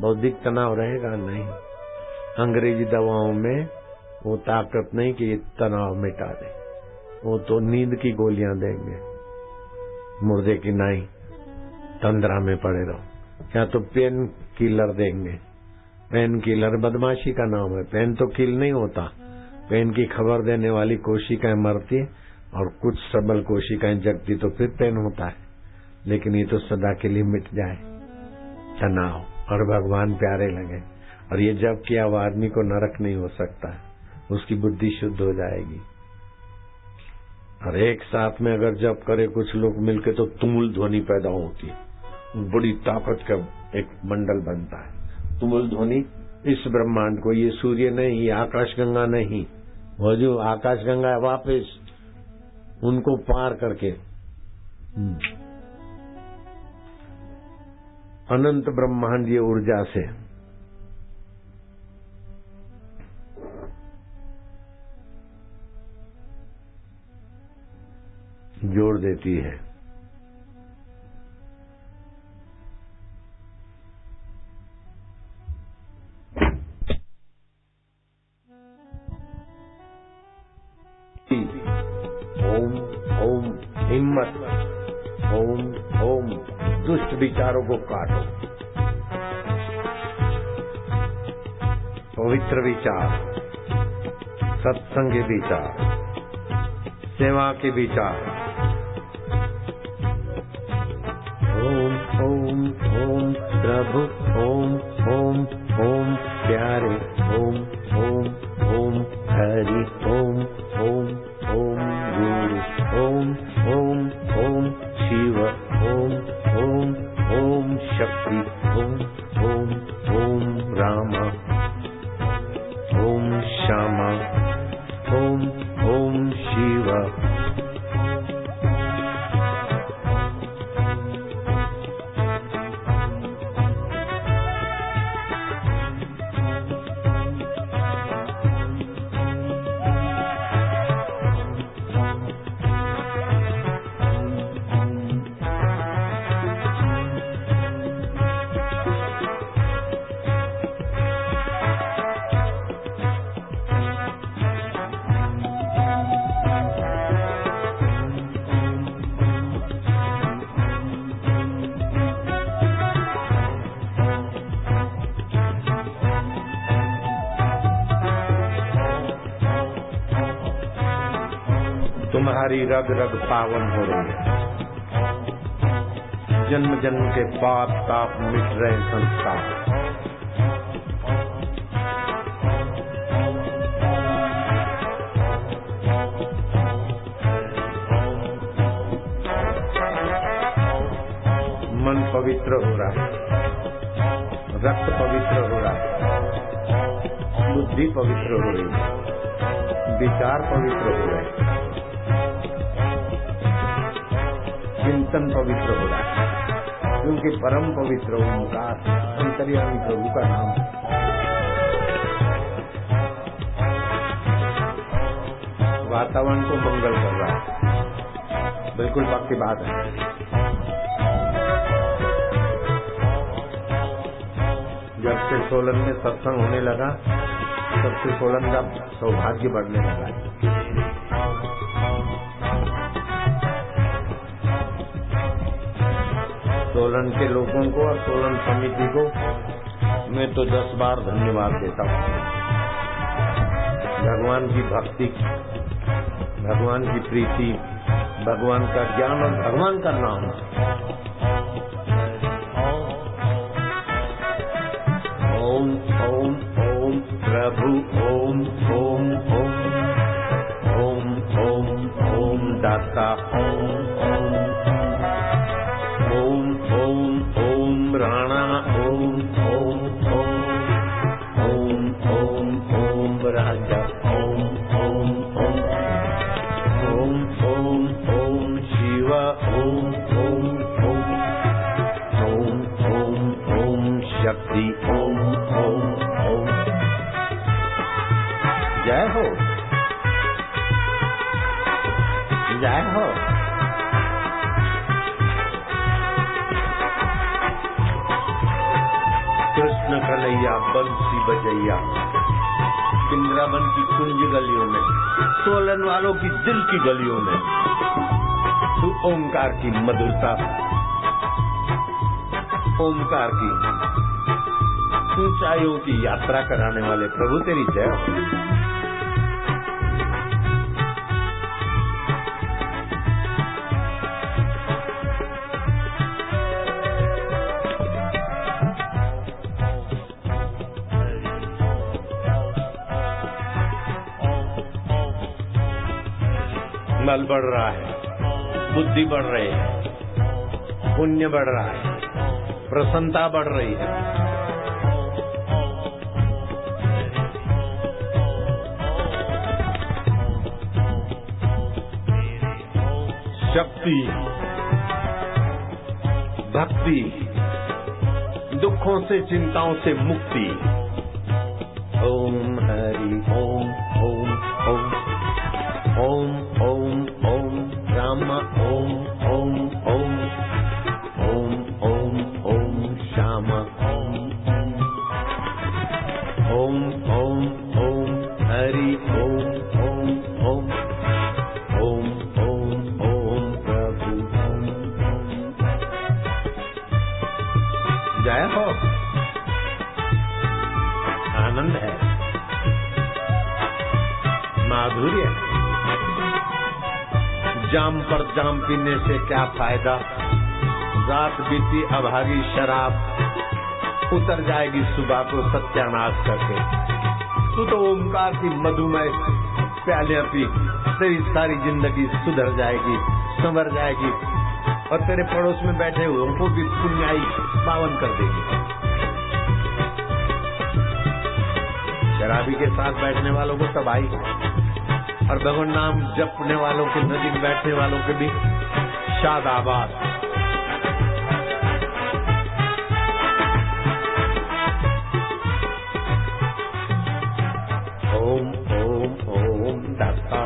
बौद्धिक तनाव रहेगा नहीं। अंग्रेजी दवाओं में वो ताकत नहीं कि ये तनाव मिटा दे। वो तो नींद की गोलियां देंगे, मुर्दे की नाई, तंद्रा में पड़े रहो। या तो पेन किलर देंगे। पेन किलर बदमाशी का नाम है। पेन तो किल नहीं होता। पेन की खबर देने वाली कोशिकाएं मरती है और कुछ सबल कोशिकाएं जगती तो फिर पेन होता है। लेकिन ये तो सदा के लिए मिट जाए तनाव और भगवान प्यारे लगे। और ये जब किया वो आदमी को नरक नहीं हो सकता, उसकी बुद्धि शुद्ध हो जाएगी। और एक साथ में अगर जब करे कुछ लोग मिलके तो तुमुल ध्वनि पैदा होती है। बड़ी ताकत का एक मंडल बनता है। तुमुल ध्वनि इस ब्रह्मांड को, ये सूर्य नहीं, ये आकाश गंगा नहीं, वो जो आकाश गंगा है वापस उनको पार करके अनंत ब्रह्मांडीय ऊर्जा से जोड़ देती है। ओम ओम हिम्मत, ओम ओम दुष्ट विचारों को काटो, पवित्र विचार, सत्संग के विचार, सेवा के विचार। ओम ओम ओम प्रभु, ओम ओम ओम प्यारे, ओम ओम ओम हरि, ओम ओम ओम गुरु, ओम ओम ओम शिव, ओम ओम ओम शक्ति, ओम ओम ओम रामा, ओम श्यामा, ओम ओम शिव। तुम्हारी रग रग पावन हो रही है, जन्म जन्म के पाप ताप मिट रहे संस्कार। मन पवित्र हो रहा है, रक्त पवित्र हो रहा है, बुद्धि पवित्र हो रही है, विचार पवित्र हो रहे हैं, चिंतन पवित्र हो रहा है, क्योंकि परम पवित्र ओंकार अंतर्यामी प्रभु का नाम है। वातावरण को मंगल कर रहा है, बिल्कुल पक्की बात है। जब से सोलन में सत्संग होने लगा, तब से सोलन का सौभाग्य बढ़ने लगा। सोलन के लोगों को और सोलन समिति को मैं तो 10 बार धन्यवाद देता हूँ। भगवान की भक्ति, भगवान की प्रीति, भगवान का ज्ञान और भगवान का नाम। ओम ओम ओम प्रभु, ओम ओम ओम ओम ओम ओम दाता, ओम ओम ओम ओम ओम राणा, ओम ओम ओम ओम ओम ओम राजा, ओम ओम ओम ओम ओम ओम शिवा, ओम ओम ओम ओम ओम ओम शक्ति, ओम ओम ओम। जय हो, जय हो। कृष्ण कन्हैया बंसी बजैया, वृंदावन की कुंज गलियों में, सोलन वालों की दिल की गलियों में, तू ओंकार की मधुरता, ओंकार की ऊंचाइयों की यात्रा कराने वाले प्रभु तेरी जय हो। बल बढ़ रहा है, बुद्धि बढ़ रही है, पुण्य बढ़ रहा है, प्रसन्नता बढ़ रही है। शक्ति भक्ति, दुखों से चिंताओं से मुक्ति। ओम हरि ओम ओम ओम ओम ओम ओम राम ओम ओम ओम ओम ओम ओम श्याम ओम ओम ओम ओम हरि ओम ओम ओम ओम ओम ओम प्रभु ओम जय हो। आनंद है, माधुर्य है। जाम पर जाम पीने से क्या फायदा, रात बीती अभागी शराब, उतर जाएगी सुबह को सत्यानाश करके। तू तो ओमकार की मधुमय प्यालियां पी, तेरी सारी जिंदगी सुधर जाएगी, संवर जाएगी और तेरे पड़ोस में बैठे हुए उनको भी पुण्याई पावन कर देगी। शराबी के साथ बैठने वालों को तबाही और भगवान नाम जपने वालों के नजीक बैठने वालों के भी शादाबाद। ओम ओम ओम दाता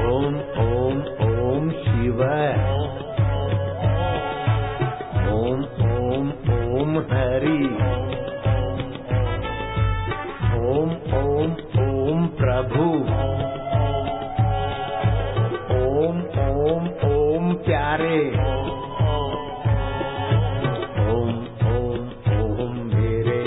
ओम ओम ओम शिव ओम ओम ओम हरि ओम ओम ओम प्रभु ओम ओम ओम प्यारे ओम ओम ओम मेरे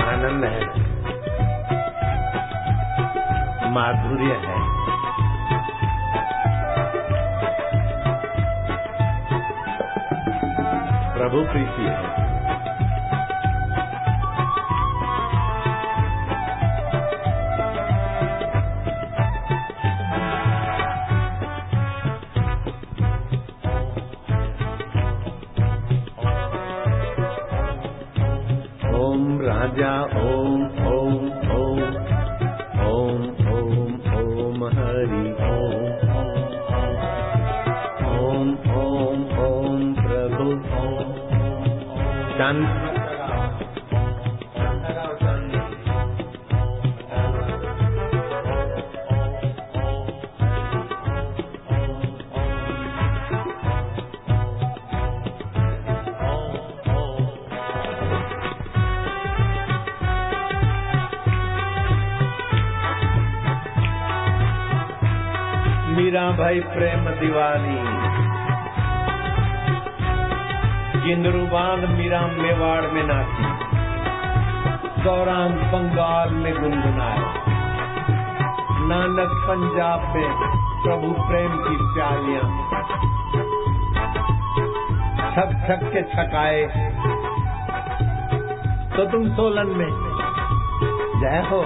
आनंद है, माधुर्य है। प्रभु प्रीति है। ओम राजा ओम ओम ओम ओम ओम ओम हरि ओम ओम ओम ओम प्रभु शांति। मीरा भाई प्रेम दीवानी, गिंदरू बांध मीरा मेवाड़ में नाची, गौरांग बंगाल में गुनगुनाए, नानक पंजाब में प्रभु प्रेम की प्यालियां छक छक के छकाए, तो तुम सोलन में जय हो।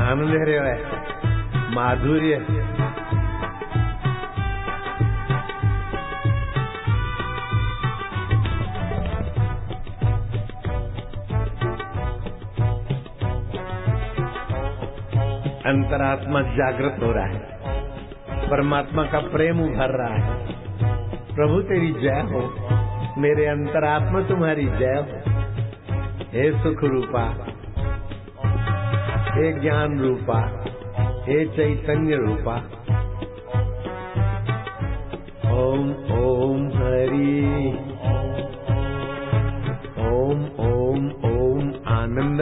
आनंद है, माधुर्य। अंतरात्मा जागृत हो रहा है, परमात्मा का प्रेम उभर रहा है। प्रभु तेरी जय हो, मेरे अंतरात्मा तुम्हारी जय हो। हे सुख रूपा, हे ज्ञान रूपा, हे चैतन्य रूपा। ओम ओम हरि ओम ओम ओम आनंद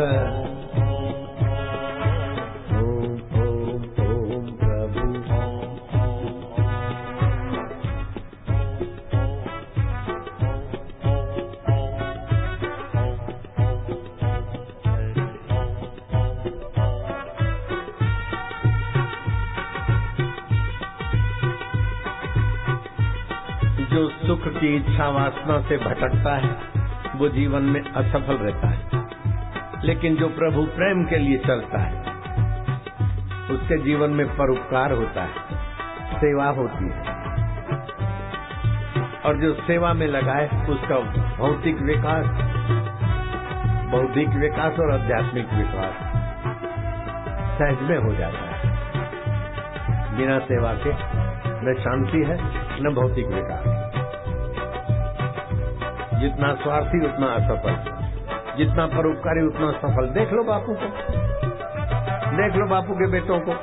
ओम ओम ओम प्रभु। की इच्छा वासना से भटकता है वो जीवन में असफल रहता है, लेकिन जो प्रभु प्रेम के लिए चलता है उसके जीवन में परोपकार होता है, सेवा होती है, और जो सेवा में लगाए उसका भौतिक विकास, बौद्धिक विकास और आध्यात्मिक विकास सहज में हो जाता है। बिना सेवा के न शांति है न भौतिक विकास। जितना स्वार्थी उतना असफल, जितना परोपकारी उतना सफल। देख लो बापू को, देख लो बापू के बेटों को।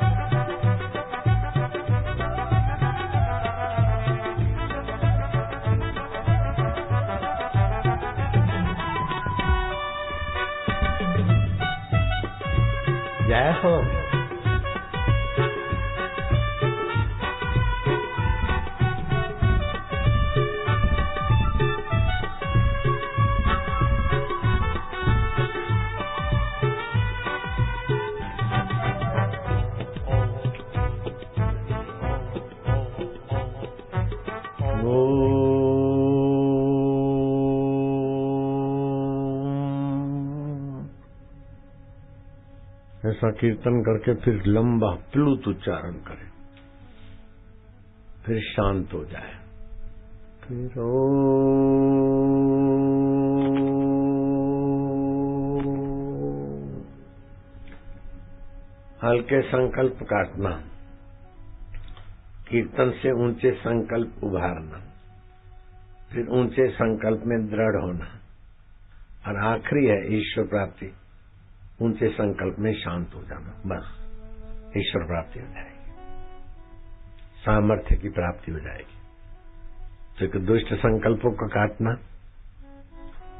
जय हो। ऐसा कीर्तन करके फिर लंबा प्लुत उच्चारण करें, फिर शांत हो जाए। फिर हल्के संकल्प काटना, कीर्तन से ऊंचे संकल्प उभारना, फिर ऊंचे संकल्प में दृढ़ होना, और आखिरी है ईश्वर प्राप्ति। ऊंचे संकल्प में शांत हो जाना, बस ईश्वर प्राप्ति हो जाएगी, सामर्थ्य की प्राप्ति हो जाएगी। तो दुष्ट संकल्पों का काटना,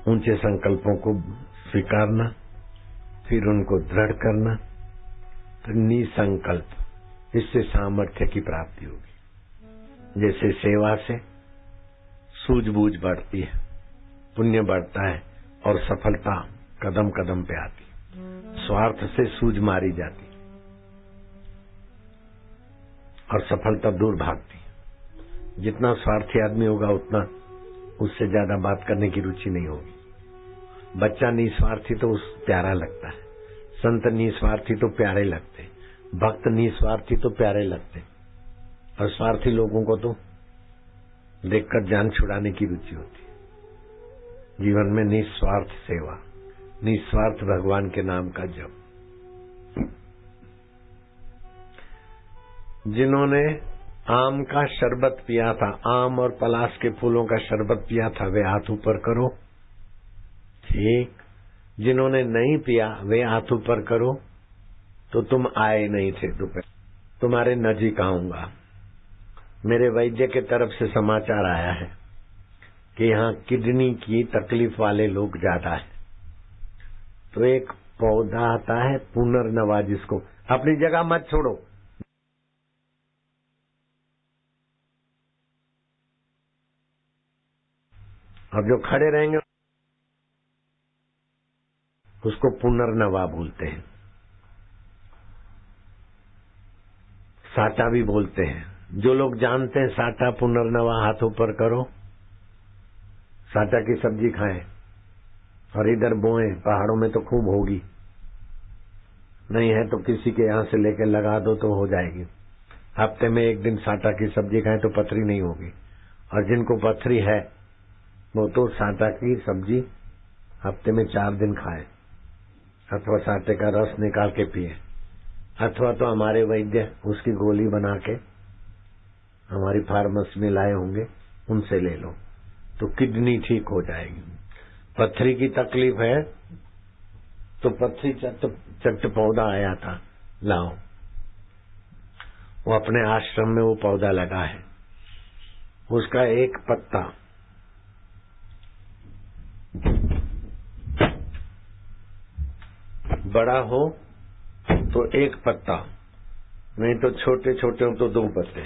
ऊंचे संकल्पों को स्वीकारना, फिर उनको दृढ़ करना, फिर निसंकल्प, इससे सामर्थ्य की प्राप्ति होगी। जैसे सेवा से सूझबूझ बढ़ती है, पुण्य बढ़ता है और सफलता कदम कदम पे आती है। स्वार्थ से सूझ मारी जाती और सफलता दूर भागती। जितना स्वार्थी आदमी होगा उतना उससे ज्यादा बात करने की रुचि नहीं होगी। बच्चा निस्वार्थी तो उस प्यारा लगता है, संत निस्वार्थी तो प्यारे लगते, भक्त निस्वार्थी तो प्यारे लगते, और स्वार्थी लोगों को तो देखकर जान छुड़ाने की रुचि होती है। जीवन में निस्वार्थ सेवा, निस्वार्थ भगवान के नाम का जप। जिन्होंने आम का शरबत पिया था, आम और पलाश के फूलों का शरबत पिया था, वे हाथ ऊपर करो। ठीक। जिन्होंने नहीं पिया वे हाथ ऊपर करो। तो तुम आए नहीं थे दोपहर, तुम्हारे नजीक आऊंगा। मेरे वैद्य के तरफ से समाचार आया है कि यहाँ किडनी की तकलीफ वाले लोग ज्यादा है। तो एक पौधा आता है पुनर्नवा, जिसको अपनी जगह मत छोड़ो, और जो खड़े रहेंगे उसको पुनर्नवा बोलते हैं, साटा भी बोलते हैं। जो लोग जानते हैं साटा पुनर्नवा, हाथ ऊपर करो। साटा की सब्जी खाएं और इधर बोएं, पहाड़ों में तो खूब होगी, नहीं है तो किसी के यहां से लेकर लगा दो तो हो जाएगी। हफ्ते में एक दिन साटा की सब्जी खाएं तो पथरी नहीं होगी, और जिनको पथरी है वो तो साटा की सब्जी हफ्ते में 4 दिन खाए, अथवा साटे का रस निकाल के पिए, अथवा तो हमारे वैद्य उसकी गोली बना के हमारी फार्मेसी में लाए होंगे, उनसे ले लो तो किडनी ठीक हो जाएगी। पथरी की तकलीफ है तो पथरी चट्ट पौधा आया था, लाओ। वो अपने आश्रम में वो पौधा लगा है, उसका एक पत्ता बड़ा हो तो एक पत्ता, नहीं तो छोटे छोटे हो तो 2 पत्ते।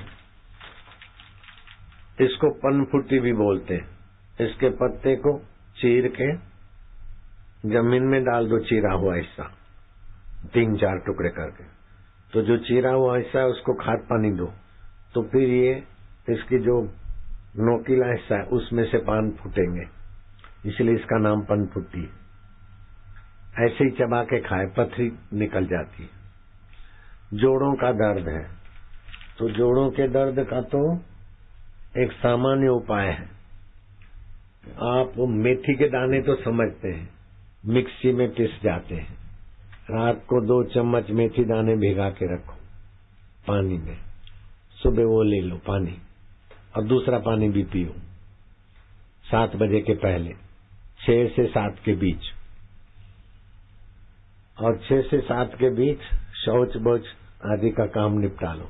इसको पनफुटी भी बोलते हैं। इसके पत्ते को चीर के जमीन में डाल दो, चीरा हुआ हिस्सा 3-4 टुकड़े करके, तो जो चीरा हुआ हिस्सा है उसको खाद पानी दो, तो फिर ये इसकी जो नोकीला हिस्सा है, उसमें से पान फूटेंगे, इसलिए इसका नाम पनफुट्टी। ऐसे ही चबा के खाए, पथरी निकल जाती है। जोड़ों का दर्द है तो जोड़ों के दर्द का तो एक सामान्य उपाय है। आप मेथी के दाने तो समझते हैं, मिक्सी में पिस जाते हैं। रात को 2 चम्मच मेथी दाने भिगा के रखो पानी में, सुबह वो ले लो पानी, और दूसरा पानी भी पियो 7 बजे के पहले, 6 से 7 के बीच। और 6 से 7 के बीच शौच बौच आदि का काम निपटा लो,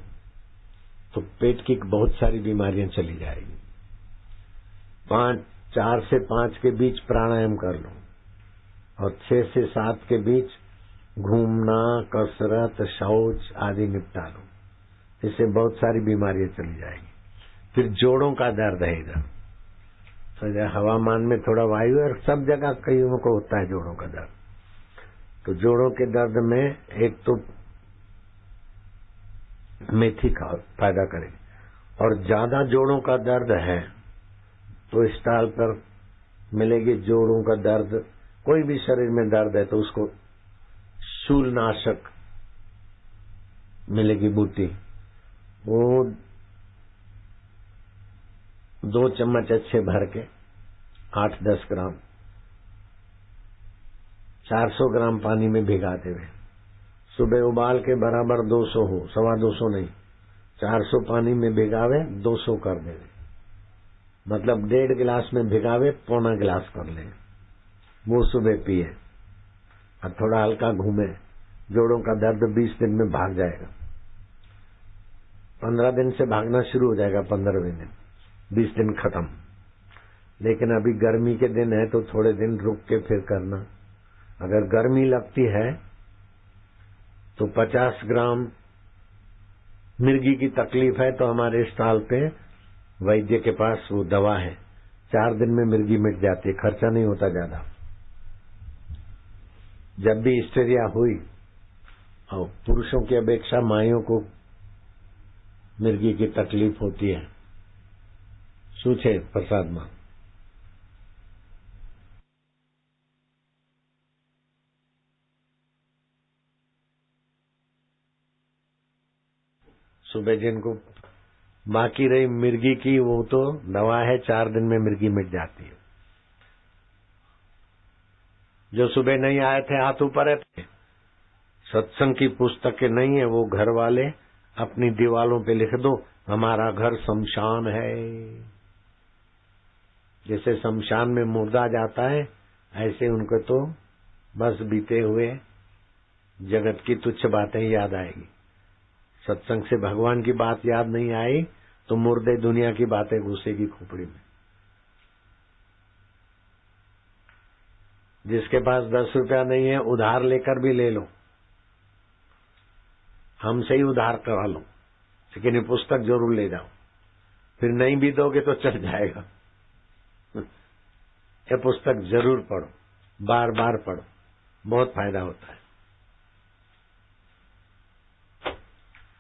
तो पेट की बहुत सारी बीमारियां चली जाएगी। 4 से 5 के बीच प्राणायाम कर लो, और 6 से 7 के बीच घूमना, कसरत, शौच आदि निपटा लो, इससे बहुत सारी बीमारियां चली जाएगी। फिर जोड़ों का दर्द है इधर, तो हवामान में थोड़ा वायु और सब जगह कईयों को होता है जोड़ों का दर्द। तो जोड़ों के दर्द में एक तो मेथी खाओ, फायदा करे। और ज्यादा जोड़ों का दर्द है तो स्टॉल पर मिलेगी जोड़ों का दर्द। कोई भी शरीर में दर्द है तो उसको शूलनाशक मिलेगी बूटी, वो 2 चम्मच अच्छे भर के 8-10 ग्राम 400 ग्राम पानी में भिगाते हुए सुबह उबाल के बराबर 200 हो, 225 नहीं, 400 पानी में भिगावे 200 कर देवे, मतलब 1.5 गिलास में भिगावे 1.25 गिलास कर ले, वो सुबह पिए और थोड़ा हल्का घूमे। जोड़ों का दर्द 20 दिन में भाग जाएगा। 15 दिन से भागना शुरू हो जाएगा, 15वें दिन, 20 दिन खत्म। लेकिन अभी गर्मी के दिन है तो थोड़े दिन रुक के फिर करना। अगर गर्मी लगती है तो 50 ग्राम मिर्गी की तकलीफ है तो हमारे स्टॉल पे वैद्य के पास वो दवा है, 4 दिन में मिर्गी मिट जाती है, खर्चा नहीं होता ज्यादा। जब भी हिस्टेरिया हुई और पुरुषों की अपेक्षा माइयों को मिर्गी की तकलीफ होती है। શું છે પ્રસાદમાં? सुबह जिनको बाकी रही मिर्गी की, वो तो दवा है, 4 दिन में मिर्गी मिट जाती है। जो सुबह नहीं आए थे हाथ ऊपर है, सत्संग की पुस्तकें नहीं है, वो घर वाले अपनी दीवालों पे लिख दो, हमारा घर शमशान है। जैसे शमशान में मुर्दा जाता है, ऐसे उनको तो बस बीते हुए जगत की तुच्छ बातें याद आएगी। सत्संग से भगवान की बात याद नहीं आई तो मुर्दे दुनिया की बातें घुसेगी खोपड़ी में। जिसके पास 10 रुपया नहीं है, उधार लेकर भी ले लो, हमसे ही उधार करा लो, लेकिन ये पुस्तक जरूर ले जाओ। फिर नहीं भी दोगे तो चल जाएगा। ये पुस्तक जरूर पढ़ो, बार बार पढ़ो, बहुत फायदा होता है।